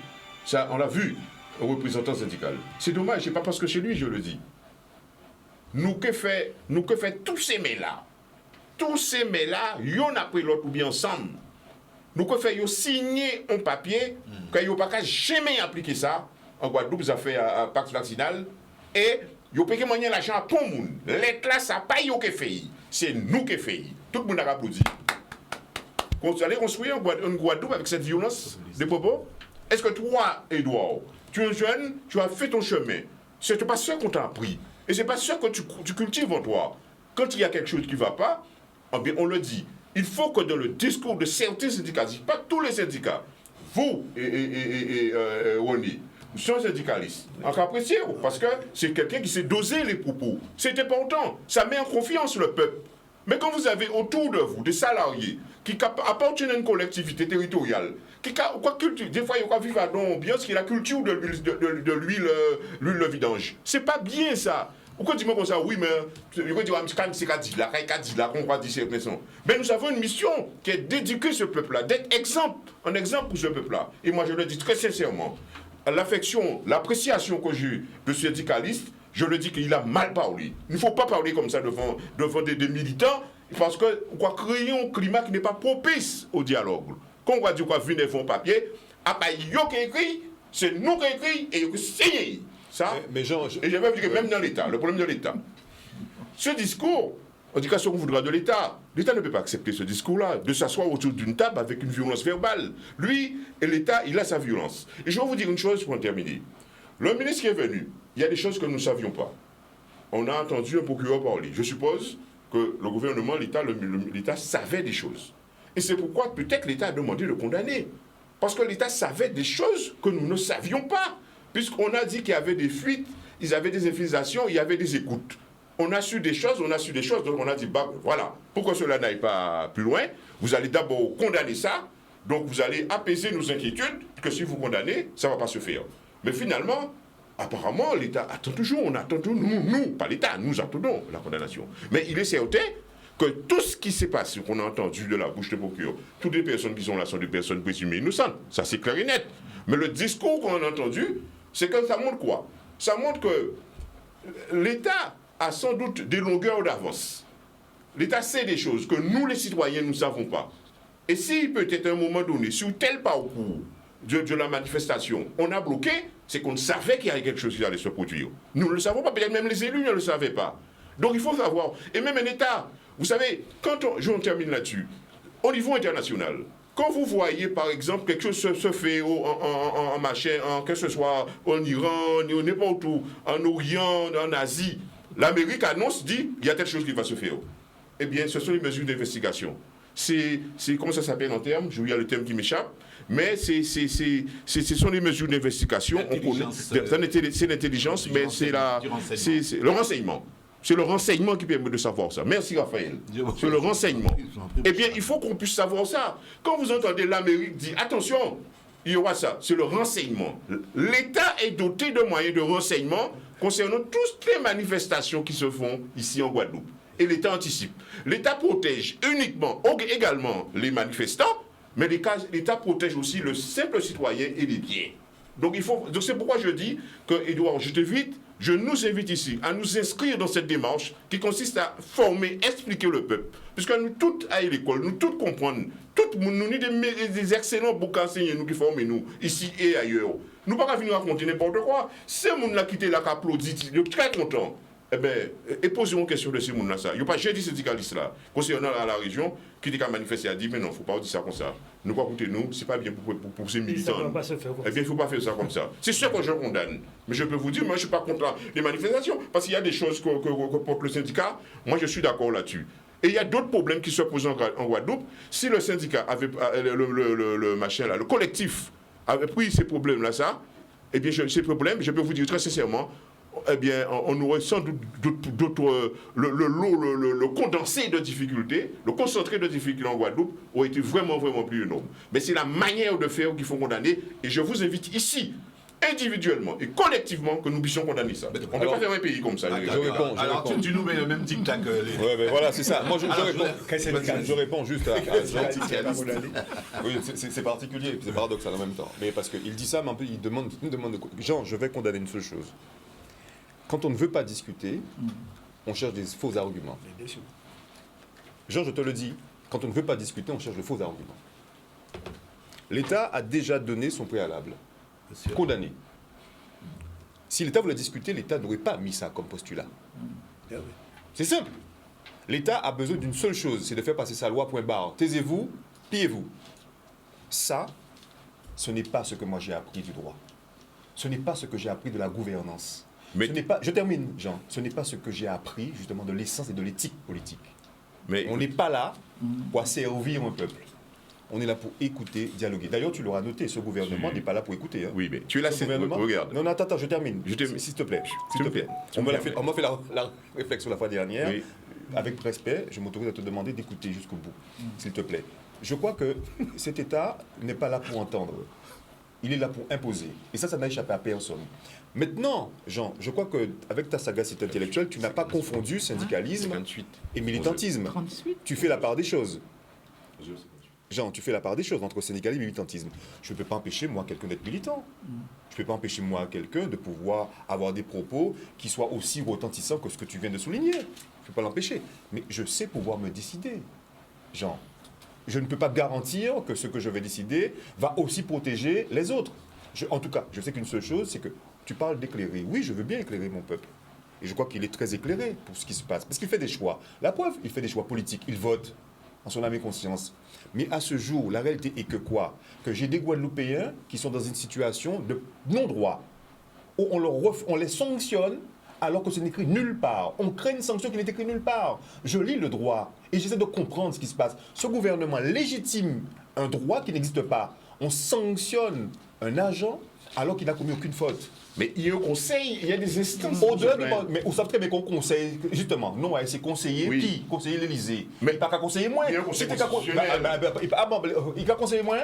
Ça, on l'a vu, au représentant syndical. C'est dommage, c'est pas parce que chez lui, je le dis. Nous que fait tous ces mets-là, y'en après l'autre ou bien ensemble. Nous que fait y'ont signé un papier, que y'ont pas jamais appliqué ça, en Guadeloupe, ça fait un pacte vaccinal, et y'ont payé moyen l'argent à tout le monde. L'État, ça pas y'ont que fait, c'est nous qui fait. Tout le monde a applaudi. Vous allez construire une Guadeloupe avec cette violence des propos? Est-ce que toi, Edouard, tu es jeune, tu as fait ton chemin, c'est pas ça qu'on t'a appris, et c'est pas ça que tu cultives en toi. Quand il y a quelque chose qui ne va pas, eh bien, on le dit. Il faut que dans le discours de certains syndicats, pas tous les syndicats, vous et Ronnie, nous sommes syndicalistes. Encore apprécié, parce que c'est quelqu'un qui sait doser les propos. C'est important. Ça met en confiance le peuple. Mais quand vous avez autour de vous des salariés qui appartiennent à une collectivité territoriale, des fois, ils vivent à l'ambiance qui est la culture de l'huile de vidange. C'est pas bien ça. Pourquoi dis-moi comme ça? Oui, mais c'est Kadila, qu'on va dire ces personnes. Mais nous avons une mission qui est d'éduquer ce peuple-là, d'être un exemple pour ce peuple-là. Et moi, je le dis très sincèrement, l'affection, l'appréciation que j'ai de ce syndicaliste, je le dis qu'il a mal parlé. Il ne faut pas parler comme ça devant des militants, parce qu'on va créer un climat qui n'est pas propice au dialogue. Quand on va dire qu'on va venir faire un papier, après, il y a qui écrit, c'est nous qui écrit et qui signe. Ça, mais Jean, et je vais vous dire que même dans l'État, le problème de l'État, ce discours, on dit qu'à ce qu'on voudra de l'État, l'État ne peut pas accepter ce discours-là, de s'asseoir autour d'une table avec une violence verbale. Lui et l'État, il a sa violence. Et je vais vous dire une chose pour en terminer. Le ministre qui est venu, il y a des choses que nous ne savions pas. On a entendu un procureur parler. Je suppose que le gouvernement, l'État savait des choses. Et c'est pourquoi peut-être l'État a demandé de le condamner. Parce que l'État savait des choses que nous ne savions pas. Puisqu'on a dit qu'il y avait des fuites, il y avait des infiltrations, il y avait des écoutes. On a su des choses, donc on a dit, bah voilà, pour que cela n'aille pas plus loin, vous allez d'abord condamner ça, donc vous allez apaiser nos inquiétudes, que si vous condamnez, ça ne va pas se faire. Mais finalement, apparemment, l'État attend toujours, on attend toujours, nous, pas l'État, nous attendons la condamnation. Mais il est certain que tout ce qui s'est passé, qu'on a entendu de la bouche de procureur, toutes les personnes qui sont là sont des personnes présumées innocentes, ça c'est clair et net. Mais le discours qu'on a entendu, c'est que ça montre quoi? Ça montre que l'État a sans doute des longueurs d'avance. L'État sait des choses que nous, les citoyens, nous ne savons pas. Et si peut-être à un moment donné, sur tel parcours de la manifestation, on a bloqué, c'est qu'on savait qu'il y avait quelque chose qui allait se produire. Nous ne le savons pas, peut-être même les élus ne le savaient pas. Donc il faut savoir. Et même un État, vous savez, je termine là-dessus, au niveau international, quand vous voyez, par exemple, quelque chose se fait en machin, que ce soit en Iran, n'importe où, en Orient, en Asie, l'Amérique annonce, dit, il y a telle chose qui va se faire. Eh bien, ce sont les mesures d'investigation. C'est comment ça s'appelle en termes? Il y a le terme qui m'échappe. Mais ce sont les mesures d'investigation. C'est l'intelligence, mais c'est le renseignement. C'est le renseignement qui permet de savoir ça. Merci Raphaël. C'est le renseignement. Eh bien, il faut qu'on puisse savoir ça. Quand vous entendez l'Amérique dire, attention, il y aura ça, c'est le renseignement. L'État est doté de moyens de renseignement concernant toutes les manifestations qui se font ici en Guadeloupe. Et l'État anticipe. L'État protège également les manifestants, mais l'État protège aussi le simple citoyen et les biens. Donc c'est pourquoi je dis que, Edouard, je nous invite ici à nous inscrire dans cette démarche qui consiste à former, expliquer le peuple. Puisque nous tous à l'école, nous tous comprenons, nous avons des excellents bouquins enseignés, nous qui formons nous, ici et ailleurs. Nous ne pouvons pas venir raconter n'importe quoi. Ces gens-là qui étaient là, qui applaudissent, ils sont très contents. Eh bien, et posez une question de ces gens-là. Il n'y a pas j'ai dit syndicaliste là, concernant la région, qui dit qu'à manifester, a dit, mais non, il ne faut pas dire ça comme ça. Nous, écoutez, nous, ce n'est pas bien pour ces militants. Ça ne va pas se faire comme ça. Eh bien, il ne faut pas faire ça comme ça. C'est sûr que je condamne. Mais je peux vous dire, moi, je ne suis pas contre les manifestations. Parce qu'il y a des choses que porte le syndicat. Moi, je suis d'accord là-dessus. Et il y a d'autres problèmes qui se posent en Guadeloupe. Si le syndicat avait, le collectif avait pris ces problèmes-là, eh bien, ces problèmes, je peux vous dire très sincèrement, eh bien, on aurait sans doute d'autres. Le condensé de difficultés, le concentré de difficultés en Guadeloupe aurait été vraiment, vraiment plus énorme. Mais c'est la manière de faire qu'il faut condamner. Et je vous invite ici, individuellement et collectivement, que nous puissions condamner ça. On ne peut pas faire un pays comme ça. Alors, tu nous mets le même dictat que les. Oui, mais voilà, c'est ça. Moi, je réponds juste à Jean. Oui, c'est particulier, c'est paradoxal en même temps. Mais parce qu'il dit ça, mais un peu, il demande de quoi. Jean, je vais condamner une seule chose. Quand on ne veut pas discuter, on cherche des faux arguments. Jean, je te le dis, quand on ne veut pas discuter, on cherche de faux arguments. L'État a déjà donné son préalable. Condamné. Si l'État voulait discuter, l'État n'aurait pas mis ça comme postulat. C'est simple. L'État a besoin d'une seule chose, c'est de faire passer sa loi, point barre. Taisez-vous, pliez-vous. Ça, ce n'est pas ce que moi j'ai appris du droit. Ce n'est pas ce que j'ai appris de la gouvernance. Mais je termine, Jean. Ce n'est pas ce que j'ai appris, justement, de l'essence et de l'éthique politique. Mais on n'est pas là pour servir un peuple. On est là pour écouter, dialoguer. D'ailleurs, tu l'auras noté, ce gouvernement n'est pas là pour écouter. Hein. Oui, mais tu es là, regarde. Non, attends, je termine. S'il te plaît. S'il te plaît. On m'a fait la réflexion la fois dernière. Oui. Avec respect, je m'autorise à te demander d'écouter jusqu'au bout, s'il te plaît. Je crois que cet État n'est pas là pour entendre. Il est là pour imposer. Et ça n'a échappé à personne. Maintenant, Jean, je crois qu'avec ta sagacité intellectuelle, tu n'as pas confondu syndicalisme et militantisme. 38. Tu fais la part des choses. Jean, tu fais la part des choses entre syndicalisme et militantisme. Je ne peux pas empêcher, moi, quelqu'un d'être militant. Je ne peux pas empêcher, moi, quelqu'un de pouvoir avoir des propos qui soient aussi retentissants que ce que tu viens de souligner. Je ne peux pas l'empêcher. Mais je sais pouvoir me décider. Jean, je ne peux pas garantir que ce que je vais décider va aussi protéger les autres. En tout cas, je sais qu'une seule chose, c'est que tu parles d'éclairer. Oui, je veux bien éclairer mon peuple. Et je crois qu'il est très éclairé pour ce qui se passe. Parce qu'il fait des choix. La preuve, il fait des choix politiques. Il vote en son âme et conscience. Mais à ce jour, la réalité est que quoi? Que j'ai des Guadeloupéens qui sont dans une situation de non-droit, où on les sanctionne alors que ce n'est écrit nulle part. On crée une sanction qui n'est écrite nulle part. Je lis le droit et j'essaie de comprendre ce qui se passe. Ce gouvernement légitime un droit qui n'existe pas. On sanctionne un agent alors qu'il n'a commis aucune faute. Mais il y a un conseil, il y a des instances. Mais vous savez très bien qu'on conseille, justement. Non, c'est conseiller qui? Conseiller l'Élysée. Mais il n'y a pas qu'à conseiller moins. Il va conseiller moins.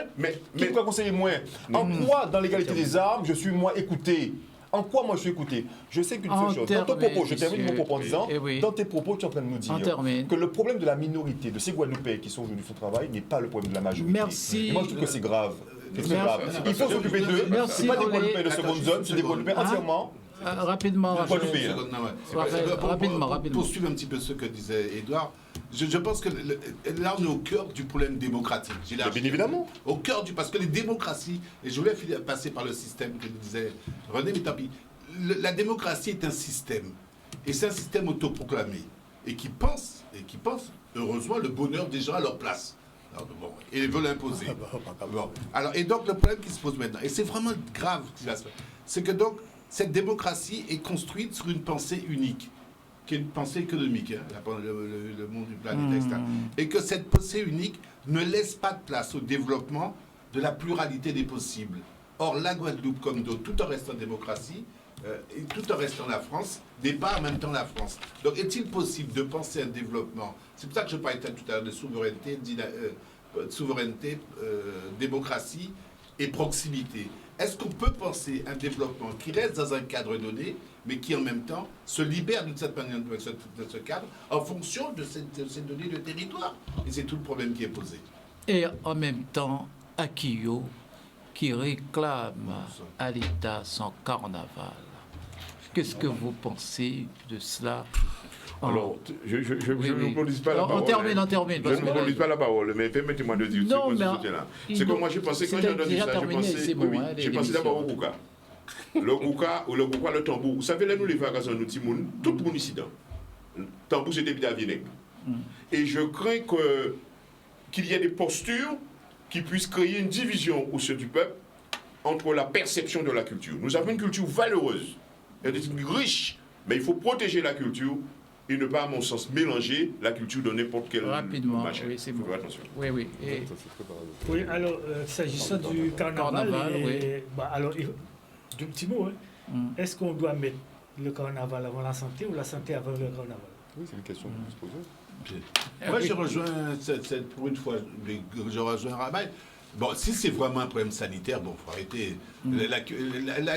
Qui va conseiller moins? En quoi, dans l'égalité des armes, je suis moins écouté? En quoi moi je suis écouté? Je sais qu'une seule chose. Dans ton propos, je termine mon propos en disant, dans tes propos, tu es en train de nous dire que le problème de la minorité, de ces Guadeloupéens qui sont aujourd'hui au travail, n'est pas le problème de la majorité. Merci. Et moi je trouve que c'est grave. C'est très grave. Il faut s'occuper d'eux. Ce n'est pas des Guadeloupéens de seconde zone, c'est des Guadeloupéens entièrement. Rapidement. Pour poursuivre un petit peu ce que disait Edouard, je pense que là on est au cœur du problème démocratique. Bien évidemment. Au cœur parce que les démocraties, et je voulais passer par le système que disait René, mais tant pis, la démocratie est un système. Et c'est un système autoproclamé. Et qui pense, heureusement, le bonheur des gens à leur place. Alors, bon, et ils veulent l'imposer. Bon. Alors, et donc le problème qui se pose maintenant, et c'est vraiment grave ce qui va se faire, c'est que donc cette démocratie est construite sur une pensée unique, qui est une pensée économique, hein, le monde du planète, etc. Et que cette pensée unique ne laisse pas de place au développement de la pluralité des possibles. Or, la Guadeloupe, comme d'autres, tout en restant démocratie, et tout en restant la France, n'est pas en même temps la France. Donc, est-il possible de penser un développement? C'est pour ça que je parlais tout à l'heure de souveraineté, démocratie et proximité. Est-ce qu'on peut penser un développement qui reste dans un cadre donné, mais qui en même temps se libère d'une certaine manière de ce cadre en fonction de ces données de territoire? Et c'est tout le problème qui est posé. Et en même temps, Akio, qui réclame à l'État son carnaval. Qu'est-ce que vous pensez de cela? Alors, je ne monopolise pas la parole. On termine. Je ne monopolise pas la parole, mais permettez-moi de dire ce côté-là. C'est que moi, j'ai pensé, quand j'ai entendu ça, j'ai pensé d'abord au Gouka. Le Gouka, ou le tambour. Vous savez, là, nous, les vacances, nous, tout le monde ici, le tambour, c'était bien vinaigre. Et je crains qu'il y ait des postures qui puissent créer une division au sein du peuple entre la perception de la culture. Nous avons une culture valeureuse, elle est riche, mais il faut protéger la culture et ne pas, à mon sens, mélanger la culture de n'importe quel Rapidement, machin. oui, c'est Faut bon. faire attention. Oui, oui. Et Ça, c'est très paradoxal. Oui, alors, s'agissant du carnaval, Carnaval, oui. alors, deux petits mots. Hein. Mm. Est-ce qu'on doit mettre le carnaval avant la santé ou la santé avant le carnaval? Oui, c'est une question qu'on peut se poser. Moi, oui. je rejoins, pour une fois, je rejoins Rabail. Bon, si c'est vraiment un problème sanitaire, bon, il faut arrêter.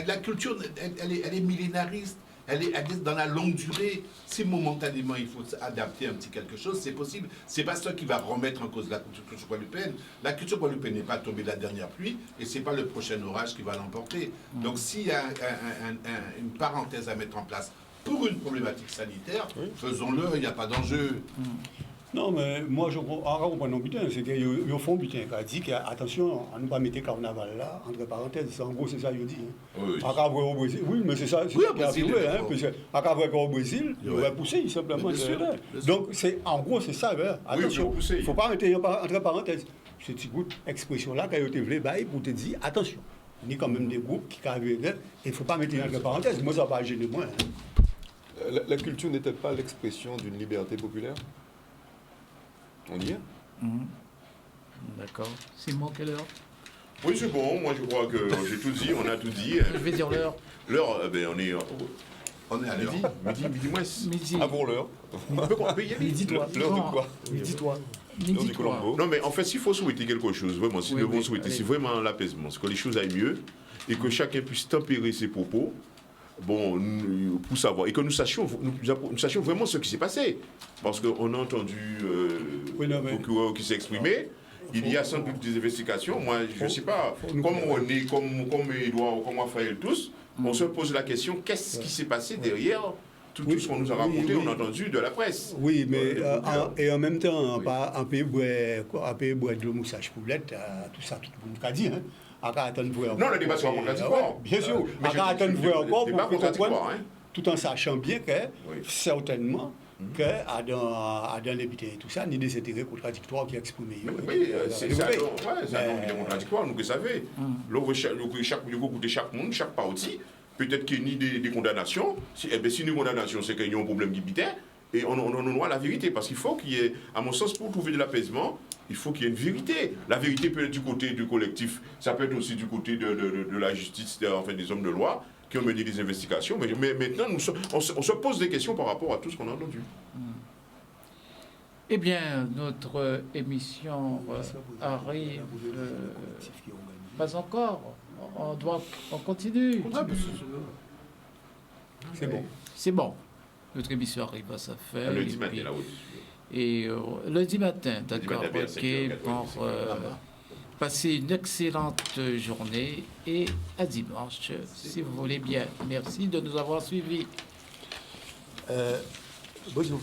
La culture, elle est millénariste, elle est dans la longue durée. Si momentanément il faut adapter un petit quelque chose, c'est possible. C'est pas ça qui va remettre en cause la culture guadeloupéenne. La culture guadeloupéenne n'est pas tombée de la dernière pluie et c'est pas le prochain orage qui va l'emporter. Donc s'il y a une parenthèse à mettre en place pour une problématique sanitaire, faisons-le, il n'y a pas d'enjeu. Non, mais moi, je comprends non butin. C'est qu'ils font butin. Ils disent qu'attention, on ne pas mettre carnaval là, entre parenthèses. En gros, c'est ça qu'ils disent. Oui. Au Brésil. Oui, mais c'est ça. C'est Oui, ça au qui est Brésil, arrivé. Hein, d'accord. parce qu'au Brésil, il Ouais. aurait poussé simplement. Mais bien sûr, bien sûr. Donc, en gros, c'est ça. Hein. Oui, Attention, il faut pousser. il ne faut pas mettre entre parenthèses. Cette petite expression-là, quand tu voulais, pour te dire attention. Il y a quand même des groupes qui arrivent. Il ne faut pas mettre entre parenthèses. Moi, ça ne va pas gêner moi. Hein. La culture n'est-elle pas l'expression d'une liberté populaire? On y est? Mm. D'accord. Simon, quelle heure? Oui, c'est bon. Moi, je crois que j'ai tout dit. On a tout dit. Je vais dire l'heure. L'heure, on est On est à l'heure. midi moins. Midi. Avant l'heure. On peut y aller. Dis-toi. L'heure de Non. quoi? Dis-toi. L'heure Midi du 3. Colombo. Non, mais en fait, s'il faut souhaiter quelque chose, vraiment, si Oui, nous devons oui, souhaiter, allez. c'est vraiment l'apaisement, c'est que les choses aillent mieux et que chacun puisse tempérer ses propos, bon, pour savoir, et que nous sachions vraiment ce qui s'est passé. Parce qu'on a entendu Oui, non, le mais- procureur qui s'est exprimé. Il y a sans doute des investigations. Moi, je ne sais pas, nous- comme René, comme Edouard, comme Raphaël, tous, on se pose la question, qu'est-ce qui s'est passé derrière tout ce qu'on nous a raconté, oui. on a entendu de la presse. Oui, mais des procureurs. et en même temps, Oui. un pays boit de l'eau moussage poulette, tout ça, tout le monde a dit. Hein. Attendre voir Non, le débat sera contradictoire. Bien sûr. Mais je dis, Attendre voir encore débat pour comprendre, contradictoire, hein. tout en sachant bien que, Oui. certainement, que dans les bitains et tout ça, il y a des intérêts contradictoires qui expriment. Oui, c'est un argument contradictoire, nous le savons. Chaque monde, chaque parti, peut-être qu'il y a des condamnations. Si une condamnation, c'est qu'il y a un problème qui bitait, et on a la vérité. Parce qu'il faut qu'il y ait, à mon sens, pour trouver de l'apaisement, il faut qu'il y ait une vérité. La vérité peut être du côté du collectif, ça peut être aussi du côté de la justice, enfin des hommes de loi, qui ont mené des investigations. Mais maintenant, on se pose des questions par rapport à tout ce qu'on a entendu. Eh bien, notre émission arrive. Pas encore. On continue. C'est bon. C'est bon. Notre émission arrive à sa fin. Le et dimanche, puis- là-haut. Et lundi matin, d'accord, matin, vers ok, 5h, pour passer une excellente journée et à dimanche, si vous voulez bien. Merci de nous avoir suivis. Bonjour,